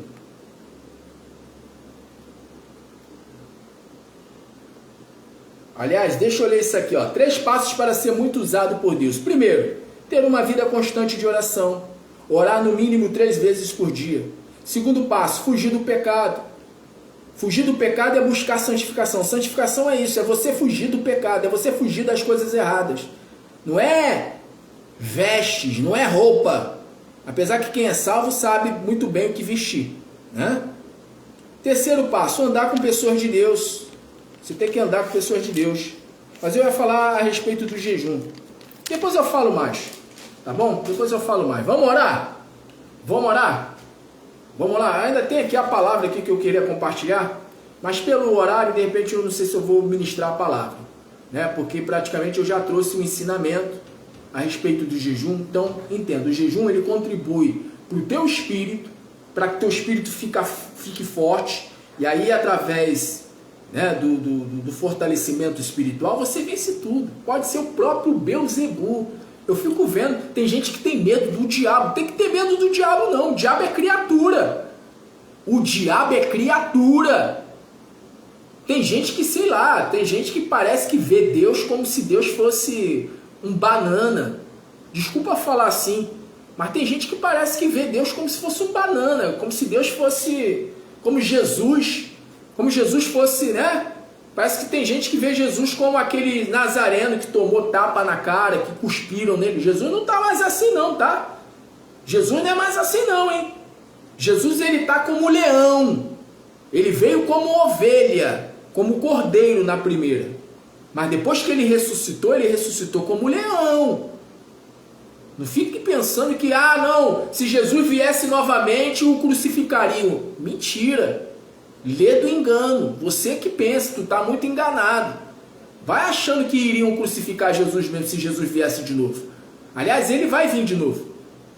Aliás, deixa eu ler isso aqui, 3 passos para ser muito usado por Deus. Primeiro, ter uma vida constante de oração. Orar no mínimo 3 vezes por dia. Segundo passo, fugir do pecado. Fugir do pecado é buscar santificação. Santificação é isso, é você fugir do pecado, é você fugir das coisas erradas. Não é vestes, não é roupa. Apesar que quem é salvo sabe muito bem o que vestir, né? Terceiro passo, andar com pessoas de Deus. Você tem que andar com pessoas de Deus. Mas eu ia falar a respeito do jejum. Depois eu falo mais, tá bom? Depois eu falo mais. Vamos orar? Vamos orar? Vamos lá, ainda tem aqui a palavra aqui que eu queria compartilhar, mas pelo horário, de repente, eu não sei se eu vou ministrar a palavra, né? Porque praticamente eu já trouxe um ensinamento a respeito do jejum. Então, entenda, o jejum ele contribui para o teu espírito, para que teu espírito fique forte, e aí através, né, do fortalecimento espiritual, você vence tudo. Pode ser o próprio Beelzebul. Eu fico vendo, tem gente que tem medo do diabo. Tem que ter medo do diabo não, o diabo é criatura. O diabo é criatura. Tem gente que, sei lá, tem gente que parece que vê Deus como se Deus fosse um banana. Desculpa falar assim, mas tem gente que parece que vê Deus como se fosse um banana, como se Deus fosse, como Jesus fosse, né? Parece que tem gente que vê Jesus como aquele nazareno que tomou tapa na cara, que cuspiram nele. Jesus não está mais assim não, tá? Jesus não é mais assim não, hein? Jesus ele está como leão. Ele veio como ovelha, como cordeiro na primeira. Mas depois que ele ressuscitou como leão. Não fique pensando que, não, se Jesus viesse novamente, o crucificariam. Mentira. Lê do engano, você que pensa, tu está muito enganado. Vai achando que iriam crucificar Jesus mesmo se Jesus viesse de novo. Aliás, ele vai vir de novo.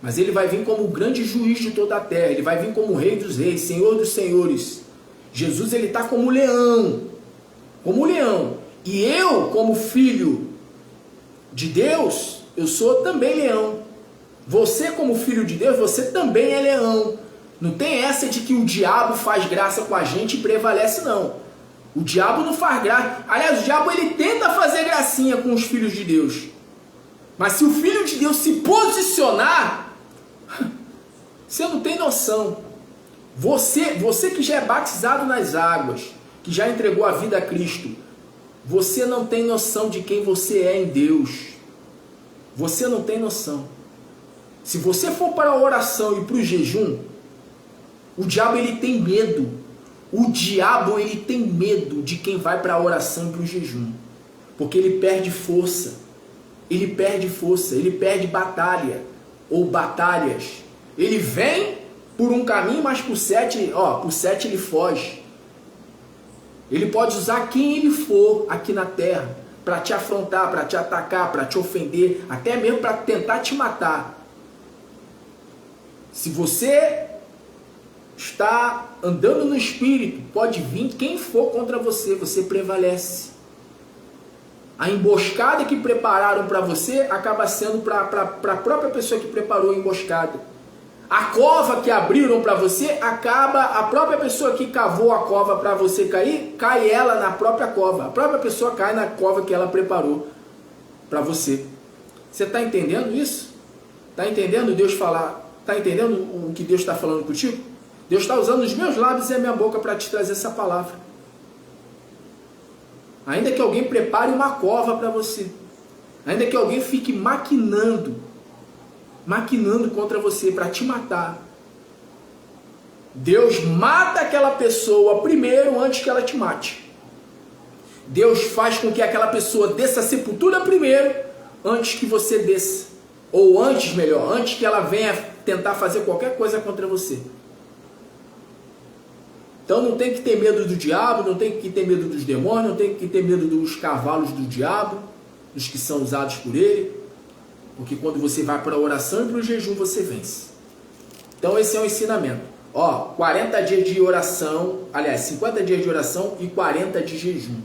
mas ele vai vir como o grande juiz de toda a terra, ele vai vir como rei dos reis, senhor dos senhores. Jesus, ele está como leão, e eu, como filho de Deus, eu sou também leão. Você, como filho de Deus, você também é leão. Não tem essa de que o diabo faz graça com a gente e prevalece, não. O diabo não faz graça. Aliás, o diabo, ele tenta fazer gracinha com os filhos de Deus. Mas se o filho de Deus se posicionar, você não tem noção. Você que já é batizado nas águas, que já entregou a vida a Cristo, você não tem noção de quem você é em Deus. Você não tem noção. Se você for para a oração e para o jejum, o diabo, ele tem medo. O diabo, ele tem medo de quem vai para a oração e para o jejum. Porque ele perde força. Ele perde batalha ou batalhas. Ele vem por um caminho, mas por sete ele foge. Ele pode usar quem ele for aqui na terra para te afrontar, para te atacar, para te ofender, até mesmo para tentar te matar. Se você está andando no Espírito, pode vir quem for contra você, você prevalece. A emboscada que prepararam para você acaba sendo para a própria pessoa que preparou a emboscada. A cova que abriram para você, acaba a própria pessoa que cavou a cova para você cair, cai ela na própria cova. A própria pessoa cai na cova que ela preparou para você. Você está entendendo isso? Está entendendo Deus falar? Está entendendo o que Deus está falando contigo? Deus está usando os meus lábios e a minha boca para te trazer essa palavra. Ainda que alguém prepare uma cova para você, ainda que alguém fique maquinando contra você para te matar, Deus mata aquela pessoa primeiro antes que ela te mate. Deus faz com que aquela pessoa desça a sepultura primeiro antes que você desça. Ou antes que ela venha tentar fazer qualquer coisa contra você. Então não tem que ter medo do diabo, não tem que ter medo dos demônios, não tem que ter medo dos cavalos do diabo, dos que são usados por ele, porque quando você vai para a oração e para o jejum, você vence. Então esse é um ensinamento. 40 dias de oração, aliás, 50 dias de oração e 40 de jejum,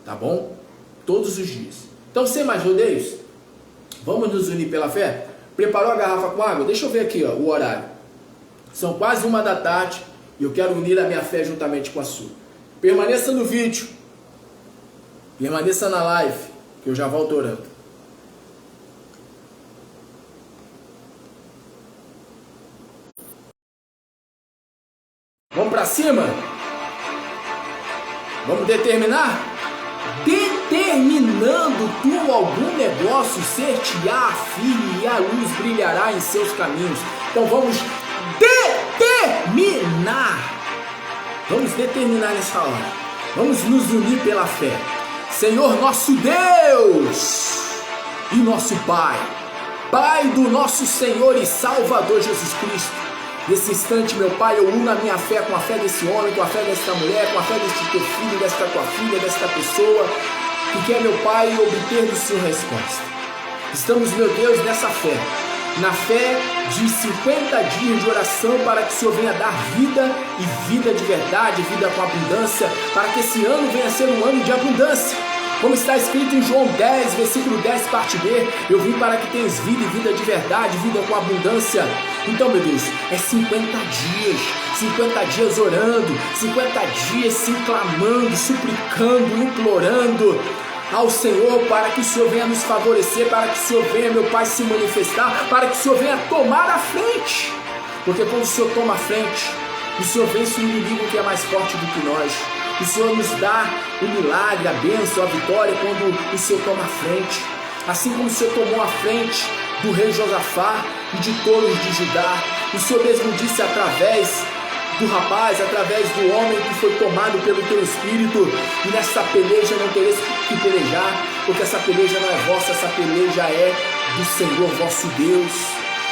tá bom? Todos os dias. Então, sem mais rodeios, vamos nos unir pela fé? Preparou a garrafa com água? Deixa eu ver aqui, o horário. São quase 1 da tarde. E eu quero unir a minha fé juntamente com a sua. Permaneça no vídeo. Permaneça na live, que eu já volto orando. Vamos para cima? Vamos determinar? Determinando tu algum negócio, ser-te-á firme e a luz brilhará em seus caminhos. Então vamos determinar. Vamos determinar nessa hora. Vamos nos unir pela fé. Senhor nosso Deus e nosso Pai, Pai do nosso Senhor e Salvador Jesus Cristo. Nesse instante, meu Pai, eu uno a minha fé com a fé desse homem, com a fé desta mulher, com a fé deste teu filho, desta tua filha, desta pessoa que quer, meu Pai, obter do Senhor resposta. Estamos, meu Deus, nessa fé. Na fé de 50 dias de oração para que o Senhor venha dar vida e vida de verdade, vida com abundância, para que esse ano venha a ser um ano de abundância. Como está escrito em João 10, versículo 10, parte B, eu vim para que tenhas vida e vida de verdade, vida com abundância. Então, meu Deus, é 50 dias orando, 50 dias se clamando, suplicando, implorando ao Senhor para que o Senhor venha nos favorecer, para que o Senhor venha, meu Pai, se manifestar, para que o Senhor venha tomar a frente. Porque quando o Senhor toma a frente, o Senhor vence o inimigo que é mais forte do que nós. O Senhor nos dá o milagre, a bênção, a vitória quando o Senhor toma a frente. Assim como o Senhor tomou a frente do rei Josafá e de todos de Judá. O Senhor mesmo disse através do rapaz, através do homem que foi tomado pelo teu Espírito, e nessa peleja não tereis que pelejar, porque essa peleja não é vossa, essa peleja é do Senhor vosso Deus.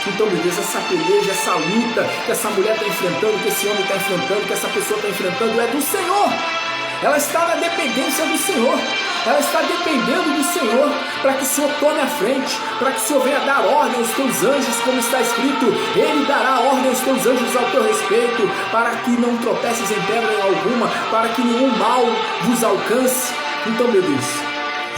Então, meu Deus, essa peleja, essa luta que essa mulher está enfrentando, que esse homem está enfrentando, que essa pessoa está enfrentando, é do Senhor. ela está na dependência do Senhor, ela está dependendo do Senhor, para que o Senhor tome a frente, para que o Senhor venha dar ordem aos teus anjos, como está escrito, Ele dará ordem aos teus anjos ao teu respeito, para que não tropeces em pedra alguma, para que nenhum mal vos alcance. Então, meu Deus,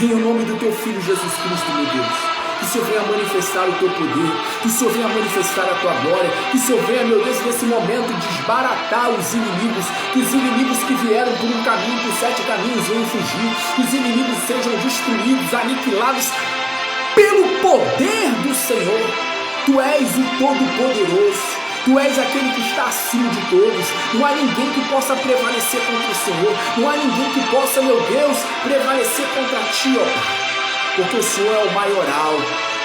em nome do teu Filho Jesus Cristo, meu Deus, que o Senhor venha manifestar o teu poder, que o Senhor venha manifestar a tua glória, que o Senhor venha, meu Deus, nesse momento desbaratar os inimigos, que os inimigos que vieram por um caminho, por 7 caminhos venham fugir, que os inimigos sejam destruídos, aniquilados pelo poder do Senhor. Tu és o Todo-Poderoso, Tu és aquele que está acima de todos. Não há ninguém que possa prevalecer contra o Senhor, não há ninguém que possa, meu Deus, prevalecer contra Ti, ó Pai. Porque o Senhor é o maioral,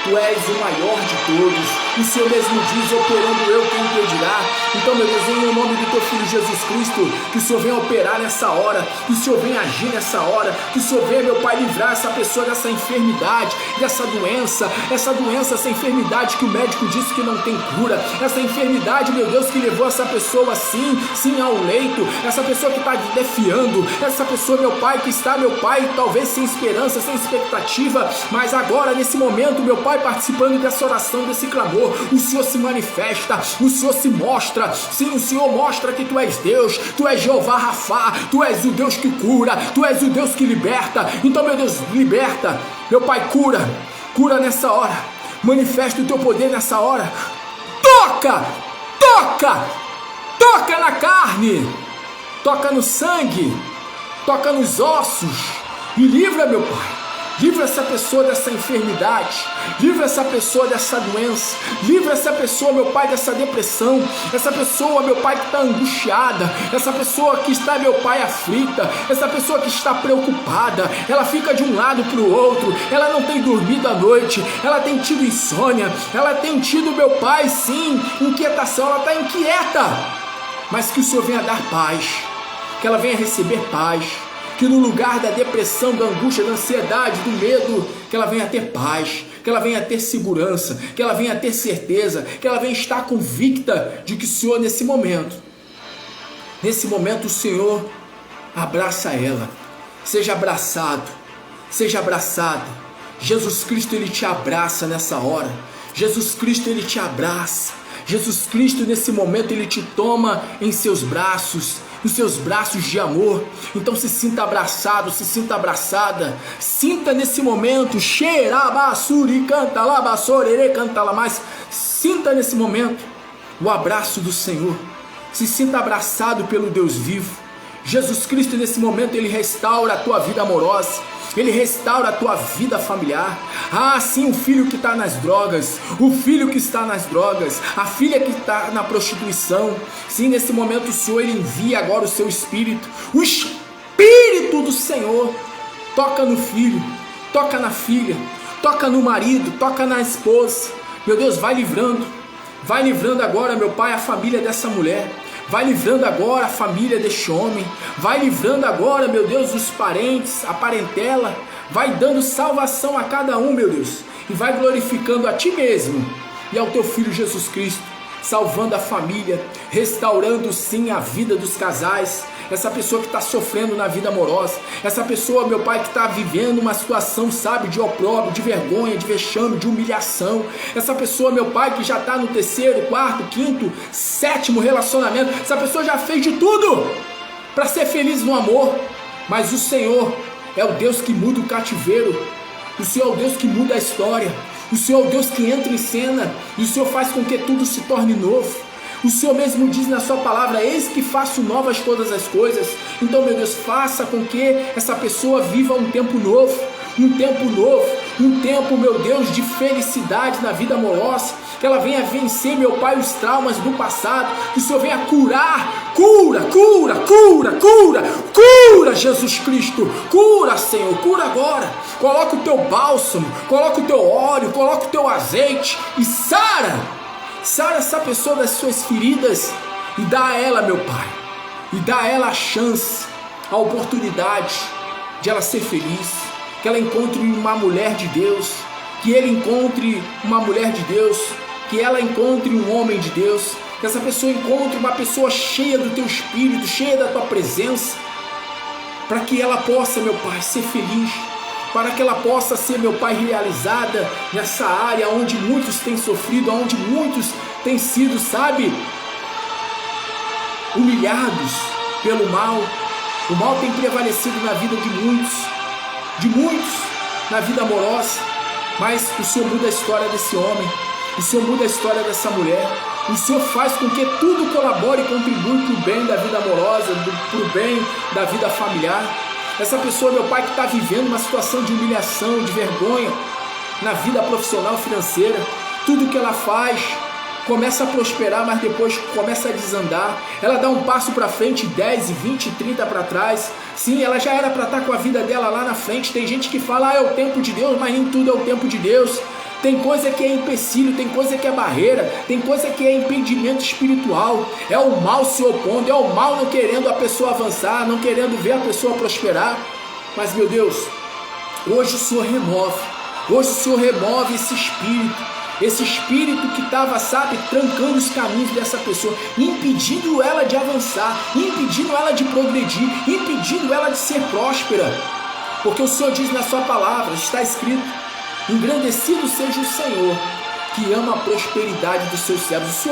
Tu és o maior de todos. O Senhor mesmo diz, operando eu, quem impedirá? Então, meu Deus, em nome do Teu Filho Jesus Cristo, que o Senhor venha operar nessa hora, que o Senhor venha agir nessa hora, que o Senhor venha, meu Pai, livrar essa pessoa dessa enfermidade, dessa doença, essa enfermidade que o médico disse que não tem cura, essa enfermidade, meu Deus, que levou essa pessoa sim ao leito, essa pessoa que está defiando, essa pessoa, meu Pai, que está, meu Pai, talvez sem esperança, sem expectativa, mas agora, nesse momento, meu Pai, participando dessa oração, desse clamor, o Senhor se manifesta, o Senhor se mostra, sim, o Senhor mostra que Tu és Deus, Tu és Jeová Rafá, Tu és o Deus que cura, Tu és o Deus que liberta. Então, meu Deus, liberta, meu Pai, cura nessa hora, manifesta o Teu poder nessa hora, toca na carne, toca no sangue, toca nos ossos e livra, meu Pai. Livra essa pessoa dessa enfermidade, livra essa pessoa dessa doença, livra essa pessoa, meu Pai, dessa depressão, essa pessoa, meu Pai, que está angustiada, essa pessoa que está, meu Pai, aflita, essa pessoa que está preocupada, ela fica de um lado para o outro, ela não tem dormido à noite, ela tem tido insônia, ela tem tido, meu Pai, sim, inquietação, ela está inquieta, mas que o Senhor venha dar paz, que ela venha receber paz, que no lugar da depressão, da angústia, da ansiedade, do medo, que ela venha ter paz, que ela venha ter segurança, que ela venha ter certeza, que ela venha estar convicta de que o Senhor, nesse momento o Senhor abraça ela. Seja abraçado, seja abraçada. Jesus Cristo, Ele te abraça nessa hora. Jesus Cristo, Ele te abraça. Jesus Cristo, nesse momento, Ele te toma em seus braços, nos seus braços de amor. Então se sinta abraçado, se sinta abraçada, sinta nesse momento, sinta nesse momento o abraço do Senhor, se sinta abraçado pelo Deus vivo. Jesus Cristo, nesse momento, Ele restaura a tua vida amorosa, Ele restaura a tua vida familiar. Ah, sim, o filho que está nas drogas, o filho que está nas drogas, a filha que está na prostituição. Sim, nesse momento o Senhor, Ele envia agora o seu Espírito. O Espírito do Senhor toca no filho, toca na filha, toca no marido, toca na esposa. Meu Deus, vai livrando agora, meu Pai, a família dessa mulher. Vai livrando agora a família deste homem. Vai livrando agora, meu Deus, os parentes, a parentela. Vai dando salvação a cada um, meu Deus. E vai glorificando a Ti mesmo e ao Teu Filho Jesus Cristo. Salvando a família, restaurando sim a vida dos casais. Essa pessoa que está sofrendo na vida amorosa. Essa pessoa, meu Pai, que está vivendo uma situação, sabe, de opróbrio, de vergonha, de vexame, de humilhação. Essa pessoa, meu Pai, que já está no 3º, 4º, 5º, 7º relacionamento. Essa pessoa já fez de tudo para ser feliz no amor. Mas o Senhor é o Deus que muda o cativeiro. O Senhor é o Deus que muda a história. O Senhor é o Deus que entra em cena. E o Senhor faz com que tudo se torne novo. O Senhor mesmo diz na sua palavra: eis que faço novas todas as coisas. Então, meu Deus, faça com que essa pessoa viva um tempo novo, um tempo, meu Deus, de felicidade na vida amorosa, que ela venha vencer, meu Pai, os traumas do passado, que o Senhor venha curar, cura, Jesus Cristo, cura, Senhor, cura agora, coloca o Teu bálsamo, coloca o Teu óleo, coloca o Teu azeite e sara essa pessoa das suas feridas e dá a ela, meu Pai, e dá a ela a chance, a oportunidade de ela ser feliz, que ela encontre uma mulher de Deus, que ele encontre uma mulher de Deus, que ela encontre um homem de Deus, que essa pessoa encontre uma pessoa cheia do Teu Espírito, cheia da Tua presença, para que ela possa, meu Pai, ser feliz, para que ela possa ser, meu Pai, realizada nessa área onde muitos têm sofrido, onde muitos têm sido, sabe, humilhados pelo mal. O mal tem prevalecido na vida de muitos, na vida amorosa, mas o Senhor muda a história desse homem, o Senhor muda a história dessa mulher, o Senhor faz com que tudo colabore e contribua para o bem da vida amorosa, para o bem da vida familiar. Essa pessoa, meu Pai, que está vivendo uma situação de humilhação, de vergonha na vida profissional e financeira, tudo que ela faz começa a prosperar, mas depois começa a desandar. Ela dá um passo para frente, 10, 20, 30 para trás. Sim, ela já era para estar com a vida dela lá na frente. Tem gente que fala, é o tempo de Deus, mas nem tudo é o tempo de Deus. Tem coisa que é empecilho, tem coisa que é barreira, tem coisa que é impedimento espiritual. É o mal se opondo, é o mal não querendo a pessoa avançar, não querendo ver a pessoa prosperar. Mas, meu Deus, hoje o Senhor remove esse espírito que estava, sabe, trancando os caminhos dessa pessoa, impedindo ela de avançar, impedindo ela de progredir, impedindo ela de ser próspera. Porque o Senhor diz na sua palavra, está escrito, engrandecido seja o Senhor, que ama a prosperidade dos seus servos.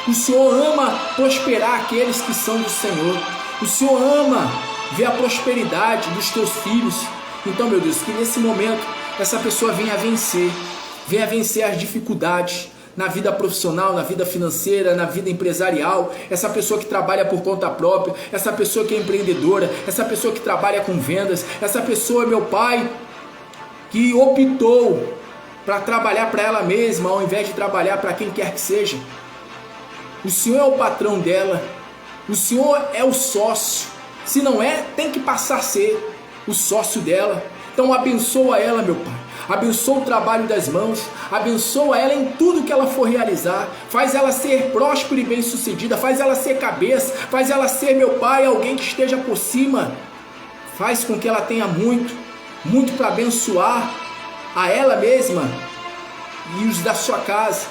O Senhor ama prosperar aqueles que são do Senhor. O Senhor ama ver a prosperidade dos teus filhos. Então, meu Deus, que nesse momento essa pessoa venha vencer as dificuldades na vida profissional, na vida financeira, na vida empresarial. Essa pessoa que trabalha por conta própria, essa pessoa que é empreendedora, essa pessoa que trabalha com vendas, essa pessoa, meu Pai, que optou para trabalhar para ela mesma ao invés de trabalhar para quem quer que seja. O Senhor é o patrão dela, o Senhor é o sócio. Se não é, tem que passar a ser o sócio dela. Então abençoa ela, meu Pai. Abençoa o trabalho das mãos, abençoa ela em tudo que ela for realizar, faz ela ser próspera e bem sucedida, faz ela ser cabeça, faz ela ser, meu Pai, alguém que esteja por cima, faz com que ela tenha muito para abençoar a ela mesma e os da sua casa,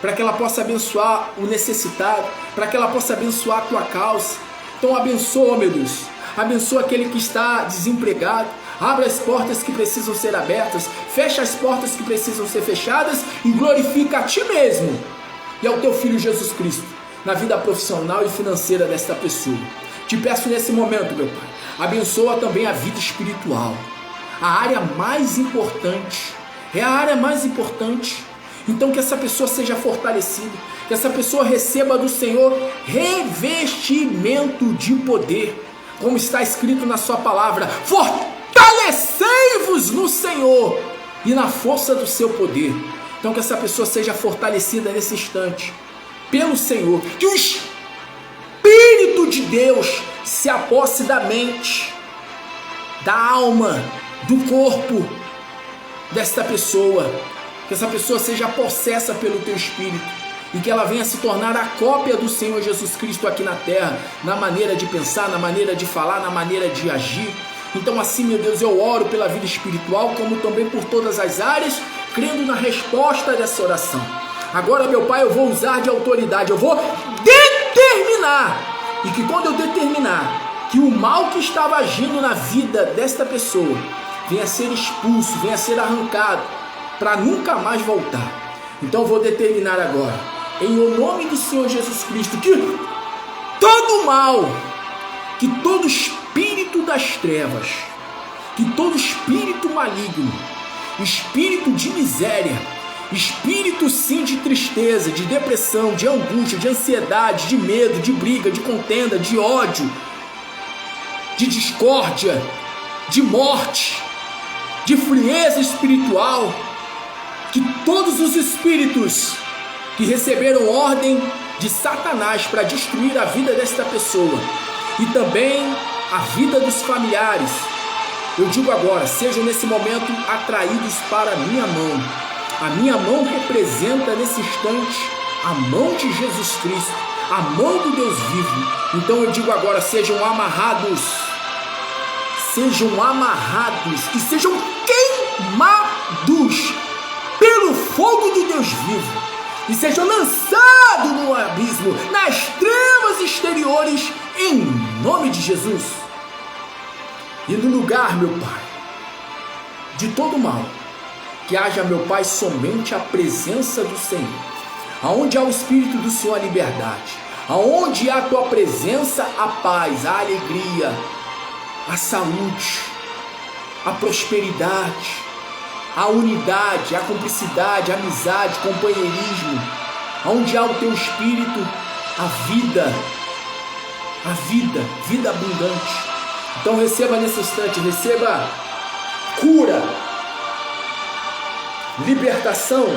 para que ela possa abençoar o necessitado, para que ela possa abençoar a tua causa. Então abençoa, meu Deus, abençoa aquele que está desempregado. Abre as portas que precisam ser abertas, fecha as portas que precisam ser fechadas e glorifica a Ti mesmo e ao Teu Filho Jesus Cristo na vida profissional e financeira desta pessoa. Te peço nesse momento, meu Pai, abençoa também a vida espiritual, a área mais importante, é a área mais importante. Então que essa pessoa seja fortalecida, que essa pessoa receba do Senhor revestimento de poder, como está escrito na sua palavra, fortalecei-vos no Senhor e na força do seu poder. Então que essa pessoa seja fortalecida nesse instante pelo Senhor, que o Espírito de Deus se aposse da mente, da alma, do corpo desta pessoa, que essa pessoa seja possessa pelo teu Espírito e que ela venha se tornar a cópia do Senhor Jesus Cristo aqui na terra, na maneira de pensar, na maneira de falar, na maneira de agir. Então assim, meu Deus, eu oro pela vida espiritual, como também por todas as áreas, crendo na resposta dessa oração. Agora, meu Pai, eu vou usar de autoridade, eu vou determinar, e que quando eu determinar que o mal que estava agindo na vida desta pessoa venha a ser expulso, venha a ser arrancado, para nunca mais voltar. Então eu vou determinar agora, em nome do Senhor Jesus Cristo, que todo mal, que todo espírito das trevas, que todo espírito maligno, espírito de miséria, espírito sim de tristeza, de depressão, de angústia, de ansiedade, de medo, de briga, de contenda, de ódio, de discórdia, de morte, de frieza espiritual, que todos os espíritos que receberam ordem de Satanás para destruir a vida desta pessoa e também a vida dos familiares, eu digo agora, sejam nesse momento atraídos para a minha mão. A minha mão representa nesse instante a mão de Jesus Cristo, a mão do Deus vivo. Então eu digo agora, sejam amarrados e sejam queimados pelo fogo do Deus vivo e sejam lançados no abismo, nas trevas exteriores, em nome de Jesus. E no lugar, meu Pai, de todo mal, que haja, meu Pai, somente a presença do Senhor. Aonde há o Espírito do Senhor, a liberdade. Aonde há a tua presença, a paz, a alegria, a saúde, a prosperidade, a unidade, a cumplicidade, a amizade, companheirismo. Aonde há o teu Espírito, a vida abundante. Então receba nesse instante, receba cura, libertação,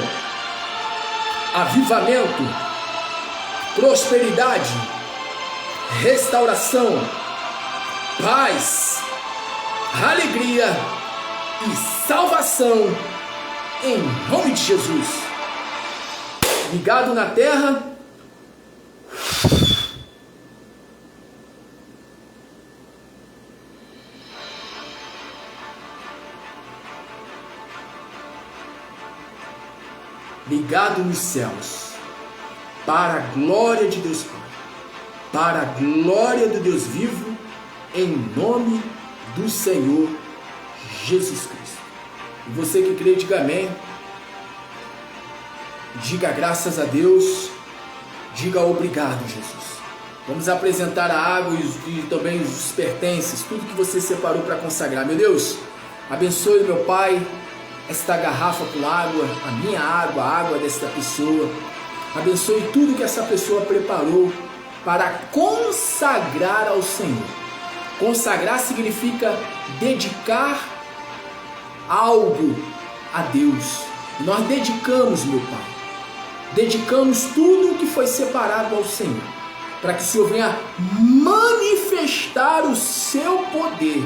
avivamento, prosperidade, restauração, paz, alegria e salvação, em nome de Jesus. Ligado na terra, ligado nos céus, para a glória de Deus Pai, para a glória do Deus vivo, em nome do Senhor Jesus Cristo. E você que crê, diga amém, diga graças a Deus, diga obrigado, Jesus. Vamos apresentar a água e também os pertences, tudo que você separou para consagrar. Meu Deus, abençoe, meu Pai, esta garrafa com água, a minha água, a água desta pessoa. Abençoe tudo que essa pessoa preparou para consagrar ao Senhor. Consagrar significa dedicar algo a Deus. E nós dedicamos, meu Pai, dedicamos tudo que foi separado ao Senhor, para que o Senhor venha manifestar o seu poder.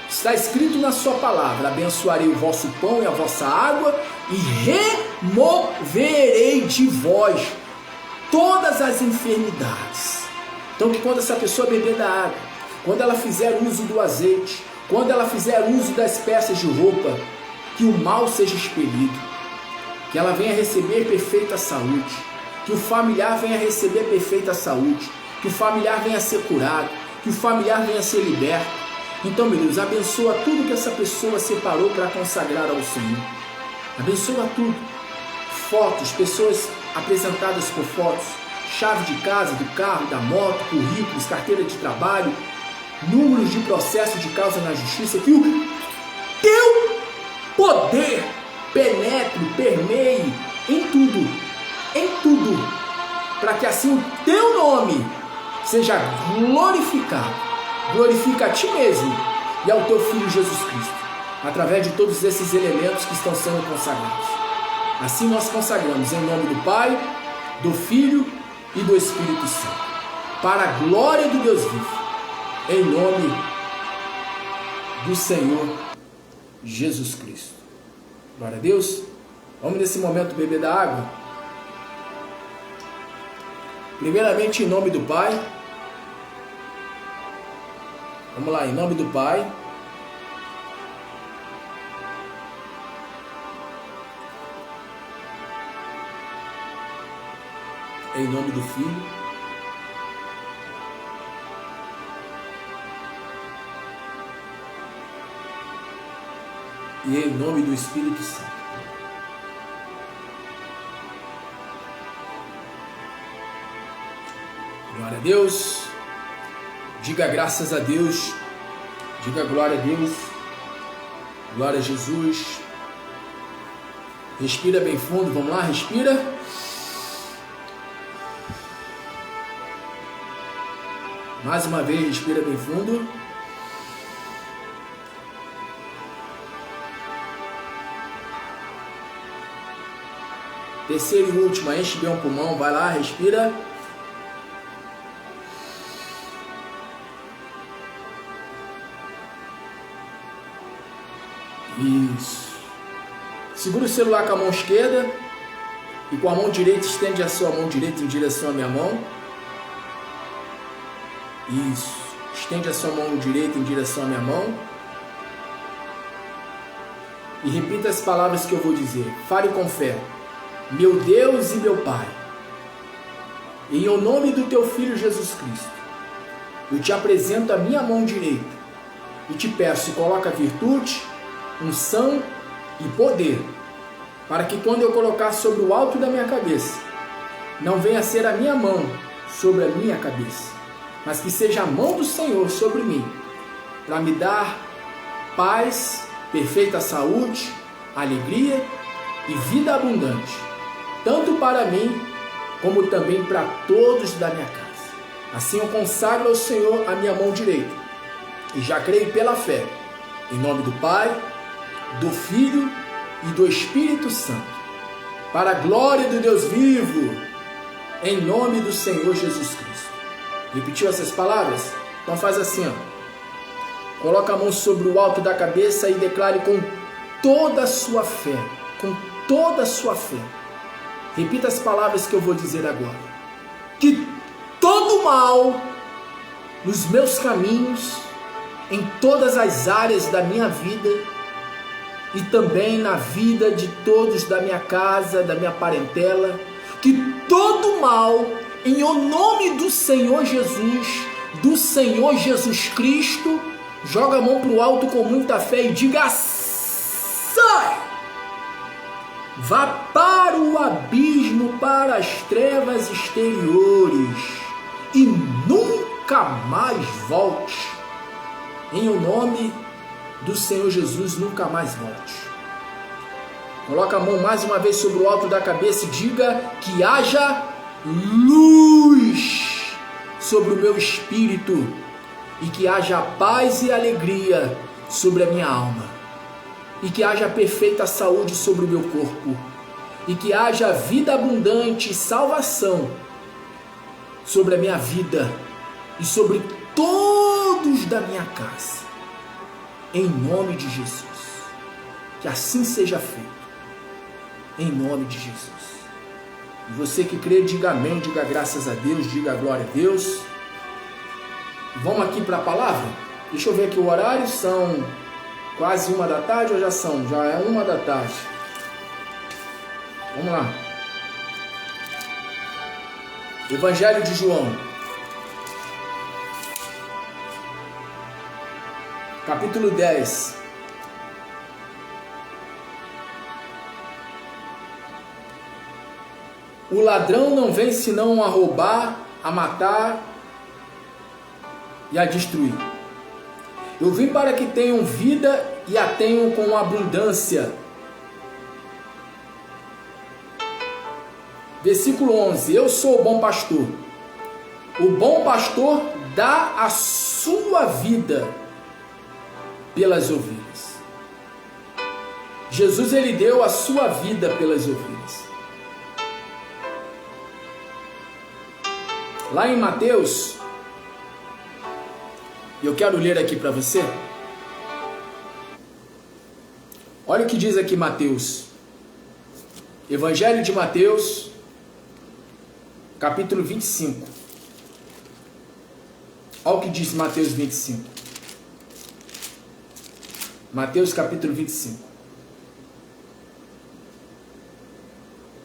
Está escrito na sua palavra: abençoarei o vosso pão e a vossa água e removerei de vós todas as enfermidades. Então que quando essa pessoa beber da água, quando ela fizer uso do azeite, quando ela fizer uso das peças de roupa, que o mal seja expelido, que ela venha receber perfeita saúde, que o familiar venha receber perfeita saúde, que o familiar venha ser curado, que o familiar venha ser liberto. Então, meu Deus, abençoa tudo que essa pessoa separou para consagrar ao Senhor. Abençoa tudo. Fotos, pessoas apresentadas por fotos, chave de casa, do carro, da moto, currículos, carteira de trabalho, números de processo de causa na justiça, que o teu poder penetre, permeie em tudo, para que assim o teu nome seja glorificado. Glorifica a ti mesmo e ao teu Filho Jesus Cristo, através de todos esses elementos que estão sendo consagrados. Assim nós consagramos em nome do Pai, do Filho e do Espírito Santo, para a glória do Deus vivo, em nome do Senhor Jesus Cristo. Glória a Deus. Vamos nesse momento beber da água. Primeiramente em nome do Pai. Vamos lá, em nome do Pai, em nome do Filho, e em nome do Espírito Santo. Glória a Deus. Diga graças a Deus, diga glória a Deus, glória a Jesus. Respira bem fundo, vamos lá, respira. Mais uma vez, respira bem fundo. Terceira e última, enche bem o pulmão, vai lá, respira. Isso. Segura o celular com a mão esquerda e com a mão direita estende a sua mão direita em direção à minha mão. Isso. Estende a sua mão direita em direção à minha mão. E repita as palavras que eu vou dizer. Fale com fé. Meu Deus e meu Pai, em o nome do teu Filho Jesus Cristo, eu te apresento a minha mão direita e te peço, coloca virtude, unção e poder, para que quando eu colocar sobre o alto da minha cabeça, não venha a ser a minha mão sobre a minha cabeça, mas que seja a mão do Senhor sobre mim, para me dar paz, perfeita saúde, alegria e vida abundante, tanto para mim, como também para todos da minha casa. Assim eu consagro ao Senhor a minha mão direita, e já creio pela fé, em nome do Pai, do Filho e do Espírito Santo, para a glória do Deus vivo, em nome do Senhor Jesus Cristo. Repetiu essas palavras? Então faz assim, ó. Coloca a mão sobre o alto da cabeça e declare com toda a sua fé, com toda a sua fé. Repita as palavras que eu vou dizer agora. Que todo mal nos meus caminhos, em todas as áreas da minha vida e também na vida de todos da minha casa, da minha parentela, que todo mal, em o nome do Senhor Jesus Cristo, joga a mão para o alto com muita fé e diga: sai! Vá para o abismo, para as trevas exteriores e nunca mais volte. Em o nome do Senhor Jesus, nunca mais volte. Coloca a mão mais uma vez sobre o alto da cabeça e diga: que haja luz sobre o meu espírito e que haja paz e alegria sobre a minha alma. E que haja perfeita saúde sobre o meu corpo, e que haja vida abundante e salvação sobre a minha vida e sobre todos da minha casa, em nome de Jesus. Que assim seja feito, em nome de Jesus. E você que crê, diga amém, diga graças a Deus, diga glória a Deus. Vamos aqui para a palavra? Deixa eu ver aqui o horário, são quase 1 da tarde ou já é 1 da tarde. Vamos lá. Evangelho de João, capítulo 10. O ladrão não vem senão a roubar, a matar e a destruir. Eu vim para que tenham vida e a tenham com abundância. Versículo 11. Eu sou o bom pastor. O bom pastor dá a sua vida pelas ovelhas. Jesus, ele deu a sua vida pelas ovelhas. Lá em Mateus, eu quero ler aqui para você. Olha o que diz aqui Mateus. Evangelho de Mateus, capítulo 25. Olha o que diz Mateus 25. Mateus capítulo 25.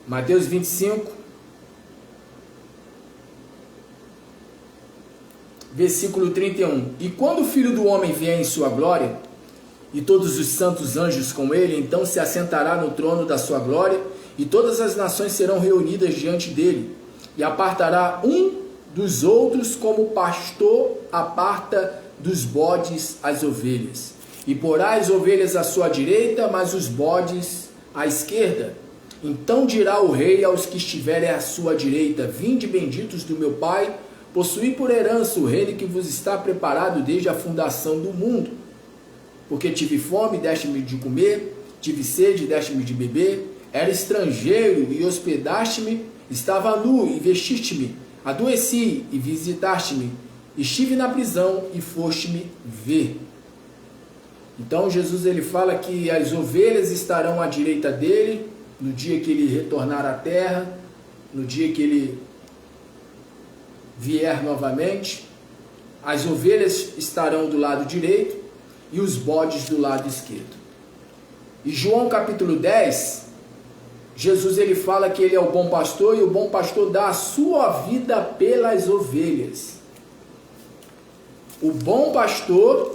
Mateus 25, versículo 31. E quando o Filho do Homem vier em sua glória, e todos os santos anjos com ele, então se assentará no trono da sua glória, e todas as nações serão reunidas diante dele, e apartará um dos outros, como o pastor aparta dos bodes as ovelhas. E porá as ovelhas à sua direita, mas os bodes à esquerda. Então dirá o rei aos que estiverem à sua direita: vinde, benditos do meu Pai, possuí por herança o reino que vos está preparado desde a fundação do mundo. Porque tive fome, deste-me de comer, tive sede, deste-me de beber, era estrangeiro e hospedaste-me, estava nu e vestiste-me, adoeci e visitaste-me, estive na prisão e foste-me ver. Então Jesus, ele fala que as ovelhas estarão à direita dele no dia que ele retornar à terra, no dia que ele vier novamente. As ovelhas estarão do lado direito e os bodes do lado esquerdo. E João capítulo 10, Jesus, ele fala que ele é o bom pastor, e o bom pastor dá a sua vida pelas ovelhas. O bom pastor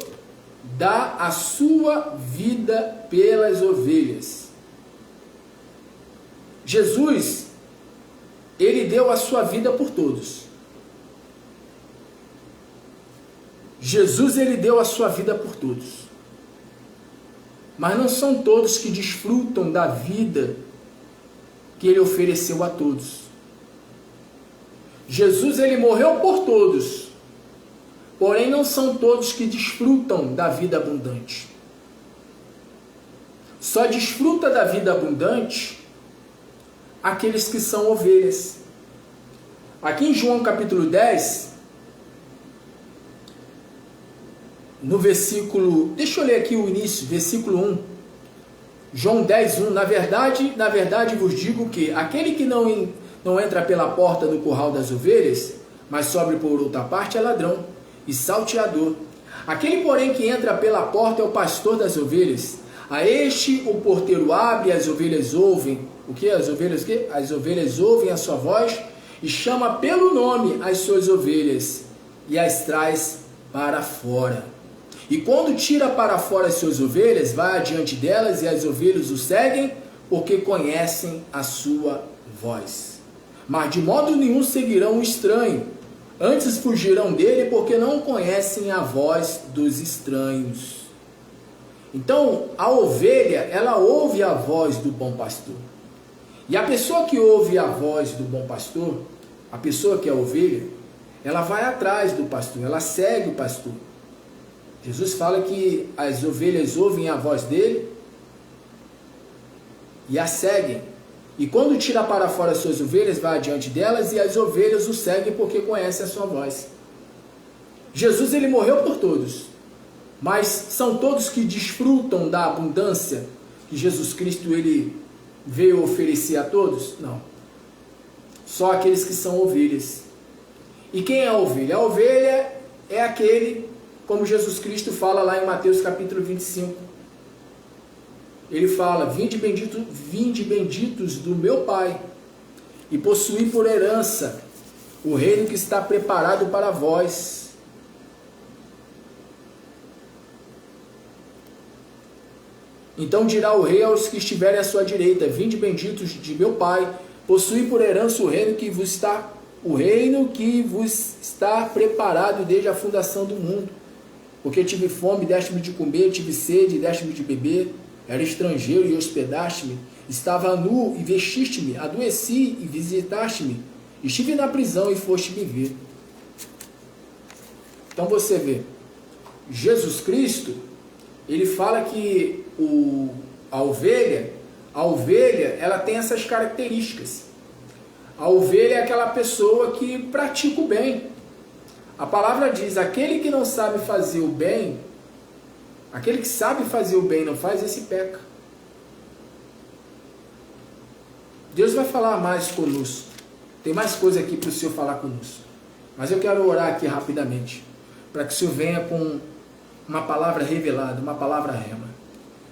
dá a sua vida pelas ovelhas. Jesus, ele deu a sua vida por todos. Jesus, ele deu a sua vida por todos. Mas não são todos que desfrutam da vida que ele ofereceu a todos. Jesus, ele morreu por todos. Porém, não são todos que desfrutam da vida abundante. Só desfruta da vida abundante aqueles que são ovelhas. Aqui em João capítulo 10, no versículo, deixa eu ler aqui o início, versículo 1. João 10, 1. Na verdade vos digo que aquele que não entra pela porta do curral das ovelhas, mas sobe por outra parte, é ladrão e salteador. Aquele, porém, que entra pela porta é o pastor das ovelhas. A este o porteiro abre, as ovelhas ouvem. O que? As ovelhas o quê? As ovelhas ouvem a sua voz e chama pelo nome as suas ovelhas e as traz para fora. E quando tira para fora as suas ovelhas, vai adiante delas e as ovelhas o seguem, porque conhecem a sua voz. Mas de modo nenhum seguirão o estranho, antes fugirão dele, porque não conhecem a voz dos estranhos. Então, a ovelha, ela ouve a voz do bom pastor. E a pessoa que ouve a voz do bom pastor, a pessoa que é ovelha, ela vai atrás do pastor, ela segue o pastor. Jesus fala que as ovelhas ouvem a voz dele e a seguem. E quando tira para fora as suas ovelhas, vai adiante delas e as ovelhas o seguem porque conhecem a sua voz. Jesus, ele morreu por todos, mas são todos que desfrutam da abundância que Jesus Cristo ele veio oferecer a todos? Não. Só aqueles que são ovelhas. E quem é a ovelha? A ovelha é aquele, como Jesus Cristo fala lá em Mateus capítulo 25. Ele fala: vinde benditos do meu Pai, e possuí por herança o reino que está preparado para vós. Então dirá o rei aos que estiverem à sua direita: vinde benditos de meu Pai, possuí por herança o reino que vos está preparado desde a fundação do mundo. Porque tive fome, deste-me de comer, tive sede, deste-me de beber, era estrangeiro e hospedaste-me, estava nu e vestiste-me, adoeci e visitaste-me, estive na prisão e foste me ver. Então você vê, Jesus Cristo, ele fala que a ovelha, ela tem essas características. A ovelha é aquela pessoa que pratica o bem. A palavra diz: aquele que não sabe fazer o bem, aquele que sabe fazer o bem e não faz, esse peca. Deus vai falar mais conosco. Tem mais coisa aqui para o Senhor falar conosco. Mas eu quero orar aqui rapidamente, para que o Senhor venha com uma palavra revelada, uma palavra rema.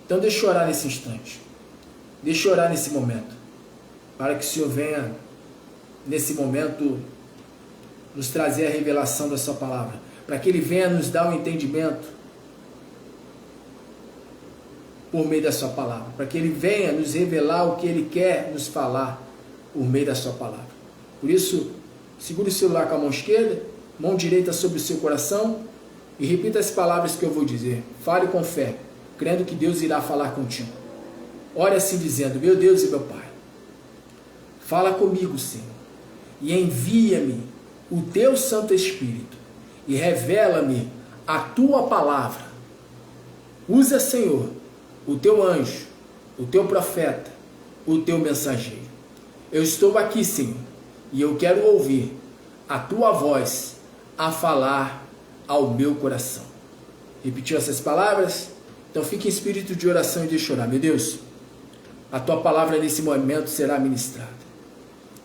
Então deixa eu orar nesse instante. Deixa eu orar nesse momento, para que o Senhor venha, nesse momento, nos trazer a revelação da sua palavra, para que Ele venha nos dar o entendimento por meio da sua palavra, para que Ele venha nos revelar o que Ele quer nos falar por meio da sua palavra. Por isso, segure o celular com a mão esquerda, mão direita sobre o seu coração e repita as palavras que eu vou dizer. Fale com fé, crendo que Deus irá falar contigo. Ore assim dizendo: meu Deus e meu Pai, fala comigo, Senhor, e envia-me o teu Santo Espírito e revela-me a tua palavra. Usa, Senhor, o teu anjo, o teu profeta, o teu mensageiro. Eu estou aqui, Senhor, e eu quero ouvir a tua voz a falar ao meu coração. Repetiu essas palavras? Então fique em espírito de oração e deixa eu orar. Meu Deus, a tua palavra nesse momento será ministrada.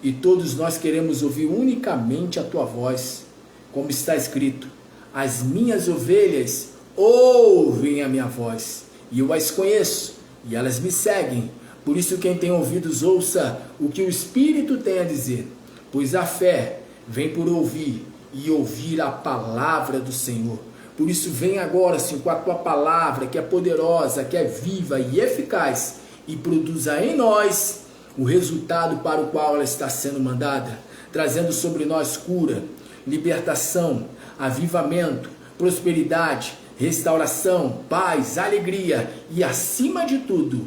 E todos nós queremos ouvir unicamente a tua voz, como está escrito: as minhas ovelhas ouvem a minha voz, e eu as conheço, e elas me seguem. Por isso, quem tem ouvidos, ouça o que o Espírito tem a dizer, pois a fé vem por ouvir, e ouvir a palavra do Senhor. Por isso vem agora, Senhor, com a tua palavra, que é poderosa, que é viva e eficaz, e produza em nós o resultado para o qual ela está sendo mandada, trazendo sobre nós cura, libertação, avivamento, prosperidade, restauração, paz, alegria e, acima de tudo,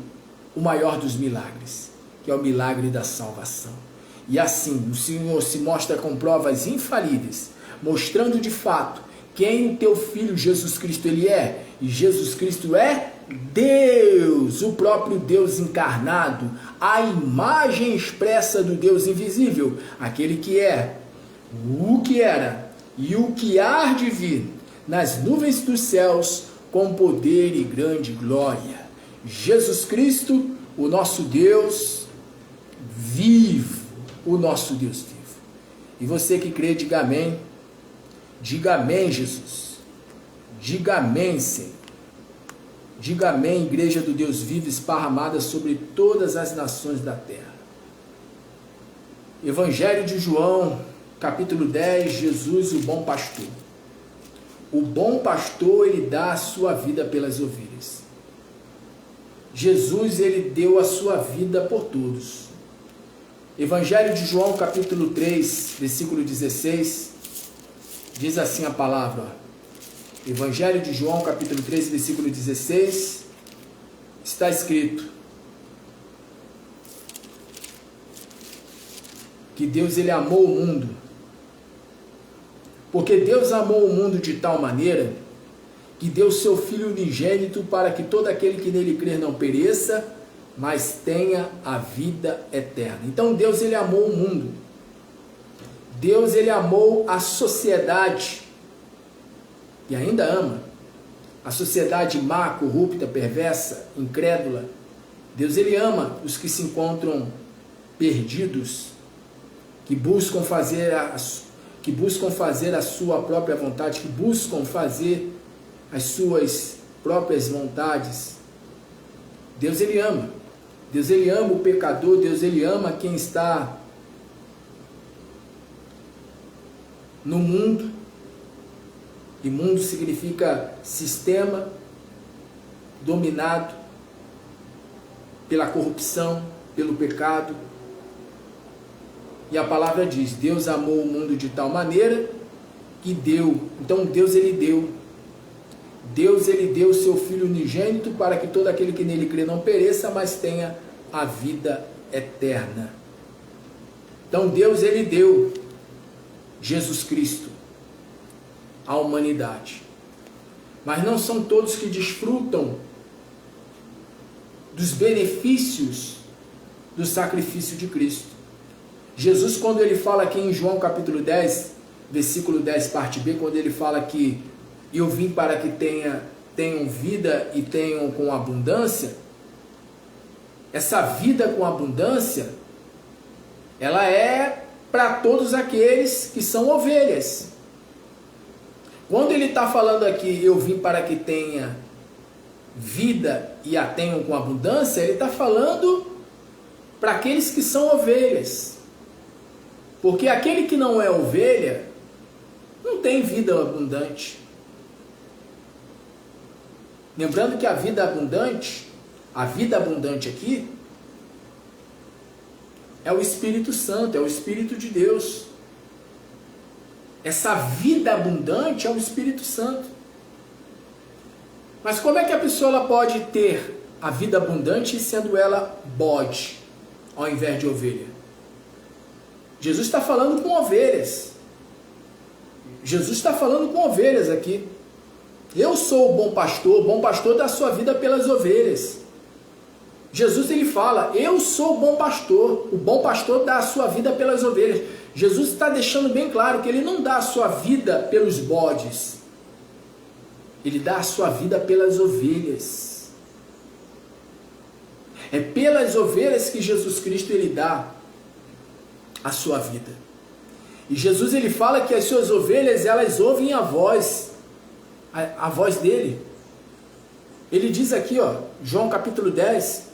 o maior dos milagres, que é o milagre da salvação. E assim, o Senhor se mostra com provas infalíveis, mostrando de fato quem o teu Filho Jesus Cristo ele é. E Jesus Cristo é Deus, o próprio Deus encarnado, a imagem expressa do Deus invisível, aquele que é, o que era e o que há de vir, nas nuvens dos céus, com poder e grande glória. Jesus Cristo, o nosso Deus vivo, o nosso Deus vivo. E você que crê, diga amém. Diga amém, Jesus. Diga amém, Senhor. Diga amém, igreja do Deus vivo, esparramada sobre todas as nações da terra. Evangelho de João, capítulo 10, Jesus, o bom pastor. O bom pastor, ele dá a sua vida pelas ovelhas. Jesus, ele deu a sua vida por todos. Evangelho de João, capítulo 3, versículo 16, diz assim a palavra. Evangelho de João, capítulo 3, versículo 16, está escrito que Deus, ele amou o mundo, porque Deus amou o mundo de tal maneira que deu seu Filho unigênito para que todo aquele que nele crer não pereça, mas tenha a vida eterna. Então Deus, ele amou o mundo. Deus, ele amou a sociedade e ainda ama a sociedade má, corrupta, perversa, incrédula. Deus, ele ama os que se encontram perdidos, que buscam fazer a sua própria vontade, que buscam fazer as suas próprias vontades. Deus, ele ama. Deus, ele ama o pecador. Deus, ele ama quem está no mundo. E mundo significa sistema dominado pela corrupção, pelo pecado. E a palavra diz, Deus amou o mundo de tal maneira que deu. Então Deus, ele deu. Deus, ele deu o seu Filho unigênito para que todo aquele que nele crê não pereça, mas tenha a vida eterna. Então Deus, ele deu Jesus Cristo à humanidade. Mas não são todos que desfrutam dos benefícios do sacrifício de Cristo. Jesus, quando ele fala aqui em João capítulo 10, versículo 10, parte B, quando ele fala que eu vim para que tenham vida e tenham com abundância, essa vida com abundância, ela é para todos aqueles que são ovelhas. Quando ele está falando aqui, eu vim para que tenha vida e a tenham com abundância, ele está falando para aqueles que são ovelhas. Porque aquele que não é ovelha, não tem vida abundante. Lembrando que a vida abundante aqui, é o Espírito Santo, é o Espírito de Deus. Essa vida abundante é o Espírito Santo. Mas como é que a pessoa ela pode ter a vida abundante sendo ela bode, ao invés de ovelha? Jesus está falando com ovelhas. Jesus está falando com ovelhas aqui. Eu sou o bom pastor dá sua vida pelas ovelhas. Jesus, ele fala, eu sou o bom pastor dá a sua vida pelas ovelhas. Jesus está deixando bem claro que ele não dá a sua vida pelos bodes, ele dá a sua vida pelas ovelhas. É pelas ovelhas que Jesus Cristo, ele dá a sua vida. E Jesus, ele fala que as suas ovelhas, elas ouvem a voz dele. Ele diz aqui, João capítulo 10,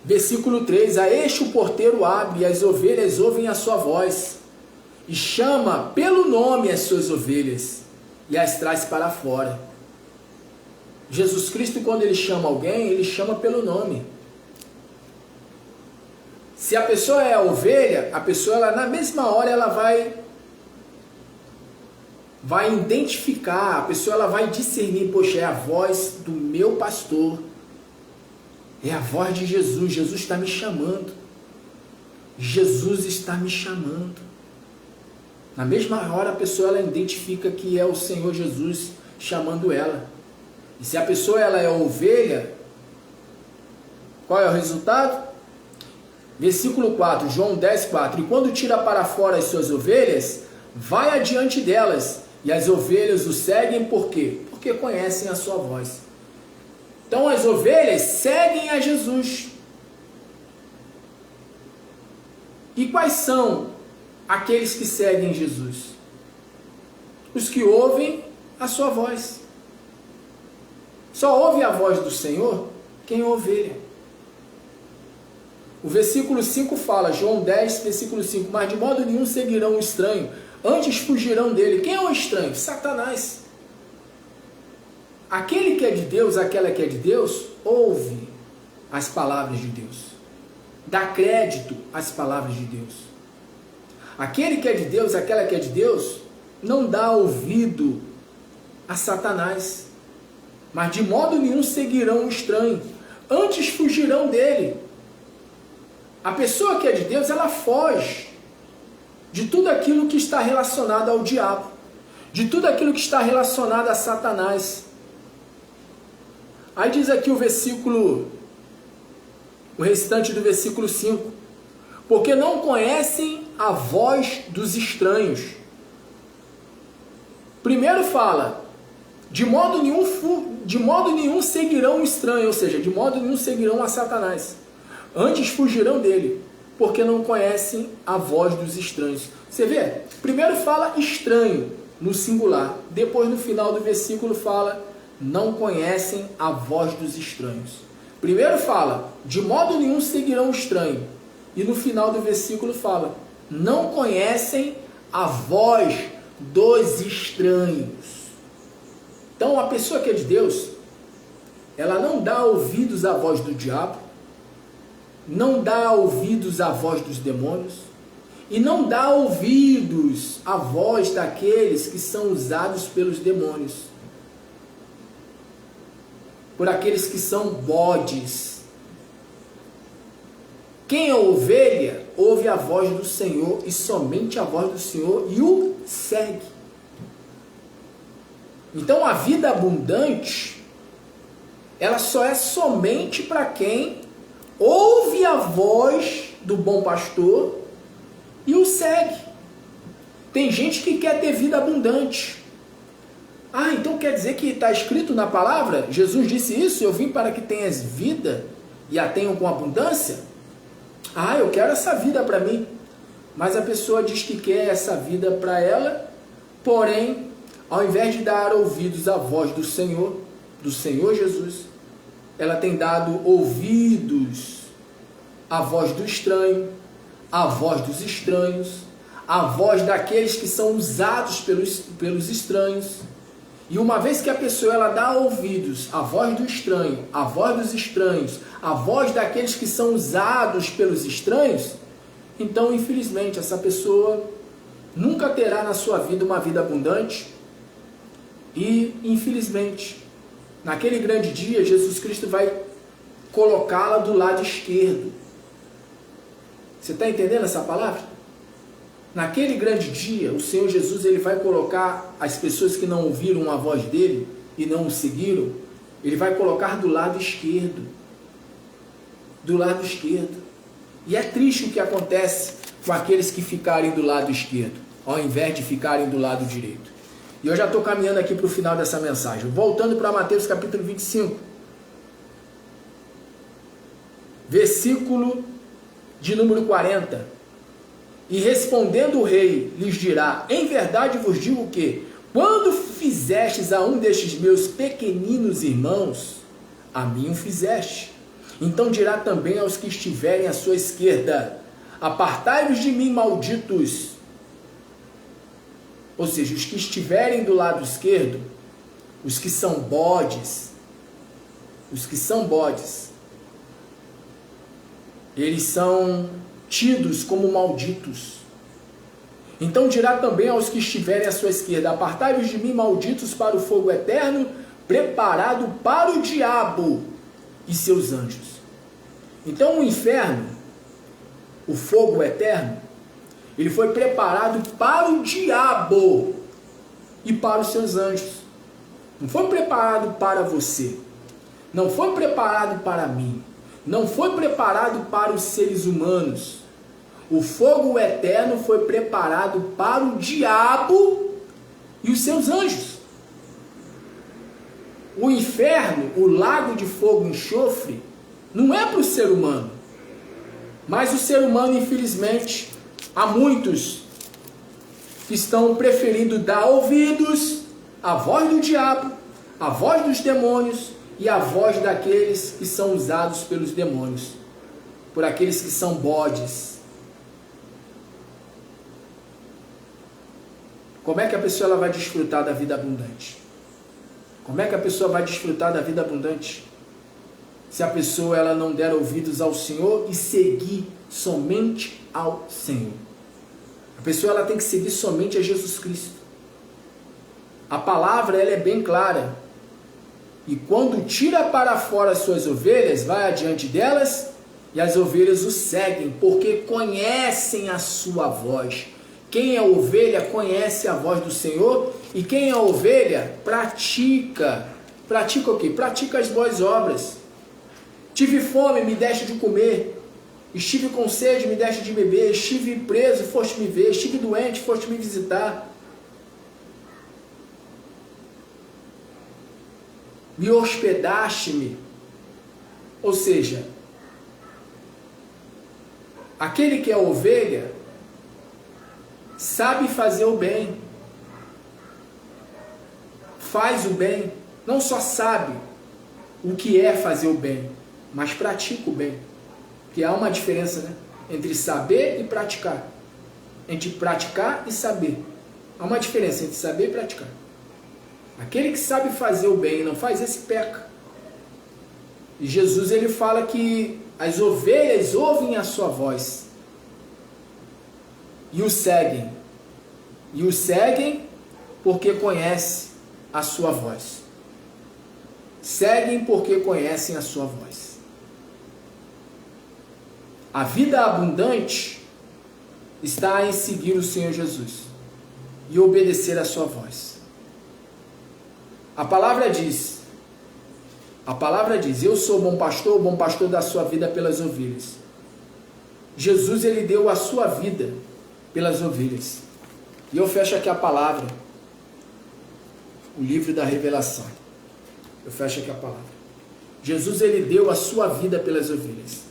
versículo 3, a este o porteiro abre, e as ovelhas ouvem a sua voz, e chama pelo nome as suas ovelhas e as traz para fora. Jesus Cristo, quando ele chama alguém, ele chama pelo nome. Se a pessoa é a ovelha, a pessoa, ela, na mesma hora, ela vai identificar, a pessoa ela vai discernir, poxa, é a voz do meu pastor, é a voz de Jesus, Jesus está me chamando, Jesus está me chamando. Na mesma hora a pessoa ela identifica que é o Senhor Jesus chamando ela. E se a pessoa ela é ovelha, qual é o resultado? Versículo 4, João 10, 4. E quando tira para fora as suas ovelhas, vai adiante delas, e as ovelhas o seguem, por quê? Porque conhecem a sua voz. Então as ovelhas seguem a Jesus. E quais são aqueles que seguem Jesus? Os que ouvem a sua voz. Só ouve a voz do Senhor quem é ovelha. O versículo 5 fala, João 10, versículo 5, mas de modo nenhum seguirão o estranho, antes fugirão dele. Quem é o estranho? Satanás. Aquele que é de Deus, aquela que é de Deus, ouve as palavras de Deus. Dá crédito às palavras de Deus. Aquele que é de Deus, aquela que é de Deus, não dá ouvido a Satanás. Mas de modo nenhum seguirão o estranho, antes fugirão dele. A pessoa que é de Deus, ela foge de tudo aquilo que está relacionado ao diabo, de tudo aquilo que está relacionado a Satanás. Aí diz aqui o restante do versículo 5, porque não conhecem a voz dos estranhos. Primeiro fala, de modo nenhum seguirão o estranho, ou seja, de modo nenhum seguirão a Satanás. Antes fugirão dele, porque não conhecem a voz dos estranhos. Você vê? Primeiro fala estranho, no singular. Depois, no final do versículo, fala não conhecem a voz dos estranhos. Primeiro fala, de modo nenhum seguirão o estranho. E no final do versículo fala, não conhecem a voz dos estranhos. Então, a pessoa que é de Deus, ela não dá ouvidos à voz do diabo, não dá ouvidos à voz dos demônios, e não dá ouvidos à voz daqueles que são usados pelos demônios, por aqueles que são bodes. Quem é ovelha, ouve a voz do Senhor, e somente a voz do Senhor, e o segue. Então a vida abundante, ela só é somente para quem ouve a voz do bom pastor e o segue. Tem gente que quer ter vida abundante. Ah, então quer dizer que está escrito na palavra? Jesus disse isso, eu vim para que tenhas vida e a tenham com abundância? Ah, eu quero essa vida para mim. Mas a pessoa diz que quer essa vida para ela, porém, ao invés de dar ouvidos à voz do Senhor Jesus, ela tem dado ouvidos à voz do estranho, à voz dos estranhos, à voz daqueles que são usados pelos estranhos. E uma vez que a pessoa ela dá ouvidos à voz do estranho, à voz dos estranhos, à voz daqueles que são usados pelos estranhos, então, infelizmente, essa pessoa nunca terá na sua vida uma vida abundante e, infelizmente, naquele grande dia, Jesus Cristo vai colocá-la do lado esquerdo. Você está entendendo essa palavra? Naquele grande dia, o Senhor Jesus ele vai colocar as pessoas que não ouviram a voz dele e não o seguiram, ele vai colocar do lado esquerdo. Do lado esquerdo. E é triste o que acontece com aqueles que ficarem do lado esquerdo, ao invés de ficarem do lado direito. E eu já estou caminhando aqui para o final dessa mensagem. Voltando para Mateus capítulo 25. Versículo de número 40. E respondendo o rei, lhes dirá, em verdade vos digo que, quando fizestes a um destes meus pequeninos irmãos, a mim o fizeste. Então dirá também aos que estiverem à sua esquerda, apartai-vos de mim, malditos, Ou seja, os que estiverem do lado esquerdo, os que são bodes, eles são tidos como malditos. Então dirá também aos que estiverem à sua esquerda: apartai-vos de mim, malditos, para o fogo eterno, preparado para o diabo e seus anjos. Então o inferno, o fogo eterno, ele foi preparado para o diabo e para os seus anjos. Não foi preparado para você. Não foi preparado para mim. Não foi preparado para os seres humanos. O fogo eterno foi preparado para o diabo e os seus anjos. O inferno, o lago de fogo e enxofre, não é para o ser humano. Mas o ser humano, infelizmente, há muitos que estão preferindo dar ouvidos à voz do diabo, à voz dos demônios e à voz daqueles que são usados pelos demônios, por aqueles que são bodes. Como é que a pessoa ela vai desfrutar da vida abundante? Como é que a pessoa vai desfrutar da vida abundante? Se a pessoa ela não der ouvidos ao Senhor e seguir somente ao Senhor. A pessoa ela tem que seguir somente a Jesus Cristo. A palavra ela é bem clara. E quando tira para fora as suas ovelhas, vai adiante delas e as ovelhas o seguem, porque conhecem a sua voz. Quem é ovelha conhece a voz do Senhor, e quem é ovelha pratica. Pratica o quê? Pratica as boas obras. Tive fome, me deste de comer. Estive com sede, me deste de beber. Estive preso, foste me ver. Estive doente, foste me visitar. Me hospedaste-me. Ou seja, aquele que é ovelha sabe fazer o bem, faz o bem, não só sabe o que é fazer o bem, mas pratica o bem. Porque há uma diferença, né, entre saber e praticar, entre praticar e saber. Há uma diferença entre saber e praticar. Aquele que sabe fazer o bem e não faz, esse peca. E Jesus ele fala que as ovelhas ouvem a sua voz e o seguem. E o seguem porque conhecem a sua voz. Seguem porque conhecem a sua voz. A vida abundante está em seguir o Senhor Jesus e obedecer a sua voz. A palavra diz, eu sou o bom pastor da sua vida pelas ovelhas. Jesus ele deu a sua vida pelas ovelhas. E eu fecho aqui a palavra, o livro da revelação. Eu fecho aqui a palavra. Jesus ele deu a sua vida pelas ovelhas.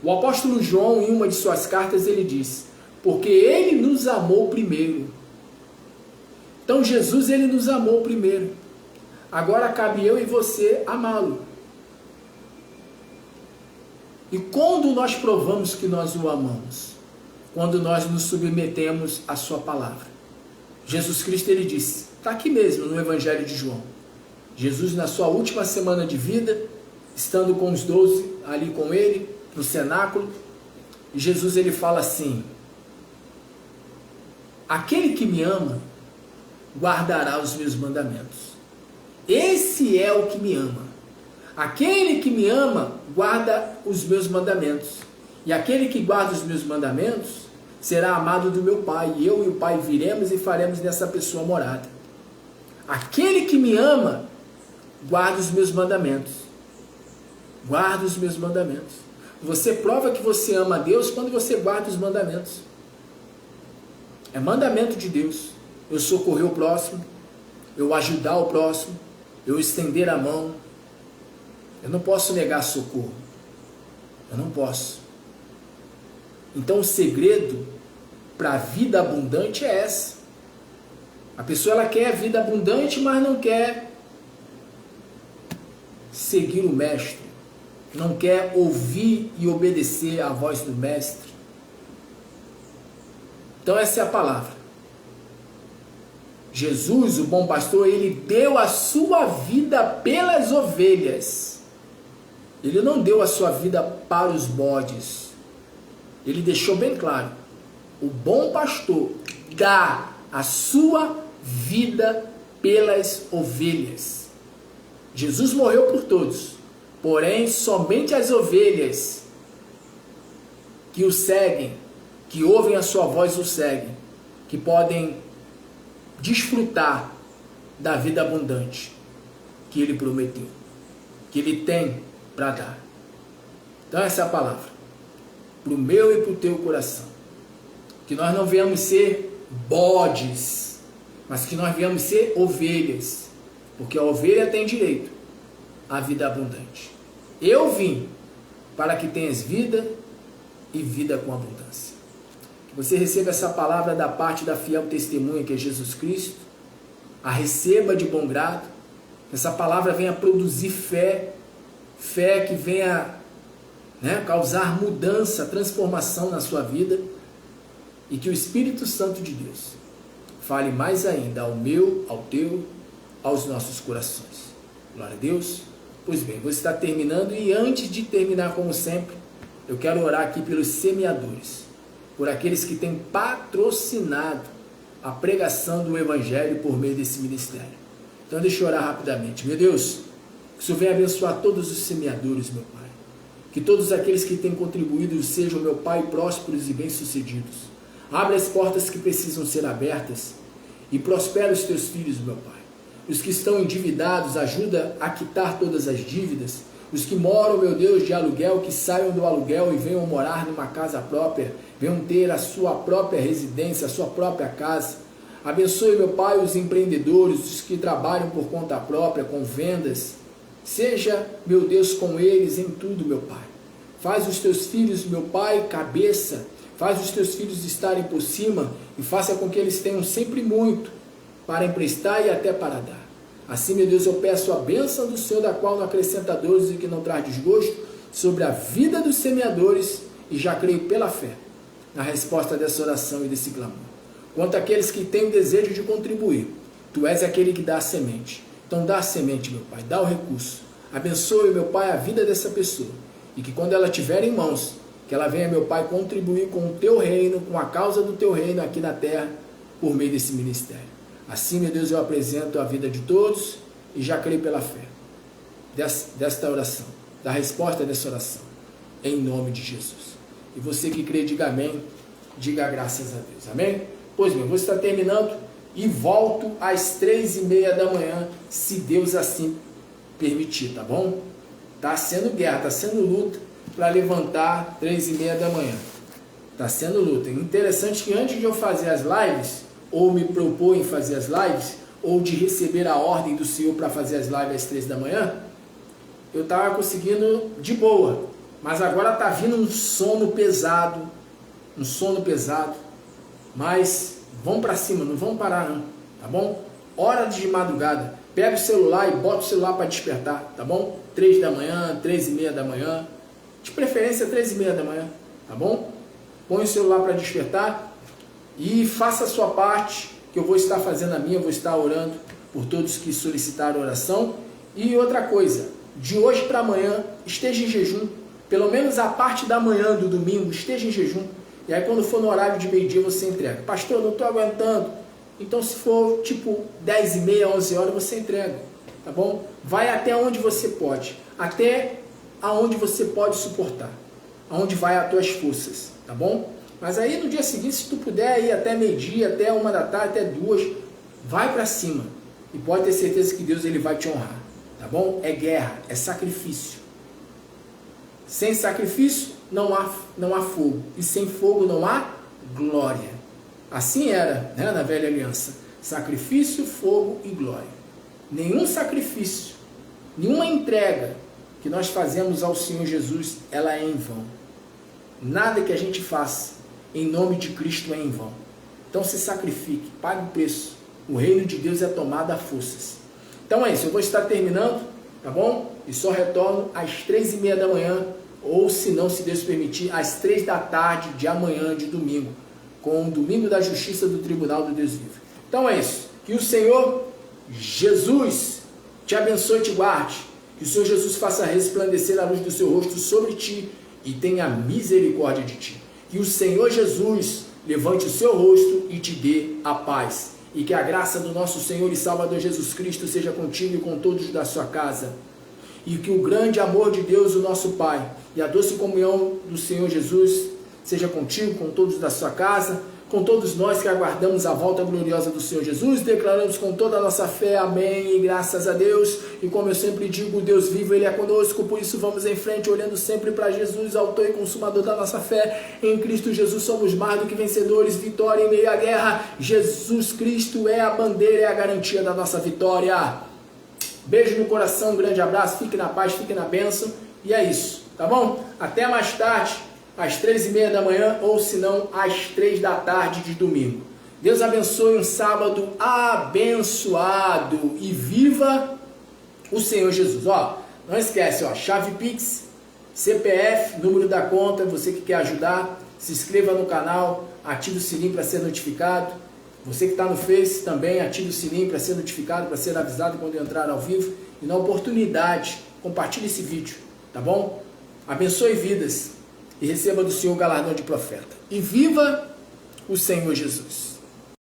O apóstolo João, em uma de suas cartas, ele diz: porque ele nos amou primeiro. Então Jesus ele nos amou primeiro. Agora cabe eu e você amá-lo. E quando nós provamos que nós o amamos? Quando nós nos submetemos à sua palavra. Jesus Cristo ele disse, está aqui mesmo no Evangelho de João. Jesus na sua última semana de vida, estando com os 12 ali com ele, no cenáculo, e Jesus ele fala assim: aquele que me ama, guardará os meus mandamentos. Esse é o que me ama. Aquele que me ama, guarda os meus mandamentos. E aquele que guarda os meus mandamentos, será amado do meu Pai. E eu e o Pai viremos e faremos nessa pessoa morada. Aquele que me ama, guarda os meus mandamentos. Guarda os meus mandamentos. Você prova que você ama a Deus quando você guarda os mandamentos. É mandamento de Deus. Eu socorrer o próximo, eu ajudar o próximo, eu estender a mão. Eu não posso negar socorro. Eu não posso. Então o segredo para a vida abundante é essa. A pessoa ela quer a vida abundante, mas não quer seguir o mestre. Não quer ouvir e obedecer à voz do mestre. Então essa é a palavra. Jesus, o bom pastor, ele deu a sua vida pelas ovelhas. Ele não deu a sua vida para os bodes. Ele deixou bem claro: o bom pastor dá a sua vida pelas ovelhas. Jesus morreu por todos, porém somente as ovelhas que o seguem, que ouvem a sua voz, o seguem, que podem desfrutar da vida abundante que ele prometeu, que ele tem para dar. Então essa é a palavra para o meu e para o teu coração, que nós não venhamos ser bodes, mas que nós venhamos ser ovelhas, porque a ovelha tem direito à vida abundante. Eu vim para que tenhas vida e vida com abundância. Que você receba essa palavra da parte da fiel testemunha que é Jesus Cristo, a receba de bom grado, que essa palavra venha produzir fé que venha causar mudança, transformação na sua vida, e que o Espírito Santo de Deus fale mais ainda ao meu, ao teu, aos nossos corações. Glória a Deus. Pois bem, vou estar terminando, e antes de terminar, como sempre, eu quero orar aqui pelos semeadores, por aqueles que têm patrocinado a pregação do Evangelho por meio desse ministério. Então deixa eu orar rapidamente. Meu Deus, que o Senhor venha abençoar todos os semeadores, meu Pai. Que todos aqueles que têm contribuído sejam, meu Pai, prósperos e bem-sucedidos. Abre as portas que precisam ser abertas e prospera os teus filhos, meu Pai. Os que estão endividados, ajuda a quitar todas as dívidas. Os que moram, meu Deus, de aluguel, que saiam do aluguel e venham morar numa casa própria, venham ter a sua própria residência, a sua própria casa. Abençoe, meu Pai, os empreendedores, os que trabalham por conta própria, com vendas. Seja, meu Deus, com eles em tudo, meu Pai. Faz os teus filhos, meu Pai, cabeça. Faz os teus filhos estarem por cima e faça com que eles tenham sempre muito para emprestar e até para dar. Assim, meu Deus, eu peço a bênção do Senhor, da qual não acrescenta dores e que não traz desgosto, sobre a vida dos semeadores, e já creio pela fé na resposta dessa oração e desse clamor. Quanto àqueles que têm o desejo de contribuir, Tu és aquele que dá a semente. Então dá a semente, meu Pai, dá o recurso. Abençoe, meu Pai, a vida dessa pessoa, e que quando ela estiver em mãos, que ela venha, meu Pai, contribuir com o Teu reino, com a causa do Teu reino aqui na terra, por meio desse ministério. Assim, meu Deus, eu apresento a vida de todos e já creio pela fé desta oração, da resposta dessa oração, em nome de Jesus. E você que crê, diga amém, diga graças a Deus. Amém? Pois bem, vou estar terminando e volto às 3h30 da manhã, se Deus assim permitir, tá bom? Tá sendo guerra, tá sendo luta para levantar 3h30 da manhã. Tá sendo luta. Interessante que antes de eu fazer as lives, ou me propor em fazer as lives, ou de receber a ordem do Senhor para fazer as lives às 3 da manhã, eu estava conseguindo de boa, mas agora está vindo um sono pesado, mas vamos para cima, não vamos parar não, tá bom? Hora de madrugada, pega o celular e bota o celular para despertar, tá bom? 3 da manhã, 3h30 da manhã, de preferência 3h30 da manhã, tá bom? Põe o celular para despertar e faça a sua parte, que eu vou estar fazendo a minha, vou estar orando por todos que solicitaram oração. E outra coisa, de hoje para amanhã, esteja em jejum, pelo menos a parte da manhã do domingo, esteja em jejum, e aí quando for no horário de meio-dia você entrega. Pastor, não estou aguentando. Então se for tipo 10h30, 11 horas, você entrega, tá bom? Vai até onde você pode, até aonde você pode suportar, aonde vai as tuas forças, tá bom? Mas aí no dia seguinte, se tu puder ir até meio-dia, até 1 da tarde, até 2, vai para cima. E pode ter certeza que Deus ele vai te honrar, tá bom? É guerra, é sacrifício. Sem sacrifício não há fogo, e sem fogo não há glória. Assim era, né, na velha aliança: sacrifício, fogo e glória. Nenhum sacrifício, nenhuma entrega que nós fazemos ao Senhor Jesus, ela é em vão. Nada que a gente faça em nome de Cristo é em vão. Então se sacrifique, pague o preço. O reino de Deus é tomado a forças. Então é isso, eu vou estar terminando, tá bom? E só retorno às 3h30 da manhã, ou se não, se Deus permitir, às 3 da tarde de amanhã, de domingo, com o Domingo da Justiça do Tribunal do Deus Vivo. Então é isso, Que o Senhor Jesus te abençoe e te guarde. Que o Senhor Jesus faça resplandecer a luz do seu rosto sobre ti e tenha misericórdia de ti. Que o Senhor Jesus levante o seu rosto e te dê a paz. E que a graça do nosso Senhor e Salvador Jesus Cristo seja contigo e com todos da sua casa. E que o grande amor de Deus, o nosso Pai, e a doce comunhão do Senhor Jesus seja contigo, com todos da sua casa, com todos nós que aguardamos a volta gloriosa do Senhor Jesus, declaramos com toda a nossa fé, amém, e graças a Deus. E como eu sempre digo, o Deus vivo, Ele é conosco, por isso vamos em frente, olhando sempre para Jesus, autor e consumador da nossa fé. Em Cristo Jesus somos mais do que vencedores, vitória em meio à guerra. Jesus Cristo é a bandeira, é a garantia da nossa vitória. Beijo no coração, um grande abraço, fique na paz, fique na bênção, e é isso, tá bom? Até mais tarde, às 3h30 da manhã, ou se não, às 3 da tarde de domingo. Deus abençoe um sábado abençoado, e viva o Senhor Jesus. Ó, não esquece, ó, chave Pix, CPF, número da conta, você que quer ajudar, se inscreva no canal, ative o sininho para ser notificado. Você que está no Face também, ative o sininho para ser notificado, para ser avisado quando eu entrar ao vivo. E na oportunidade, compartilhe esse vídeo, tá bom? Abençoe vidas e receba do Senhor o galardão de profeta. E viva o Senhor Jesus!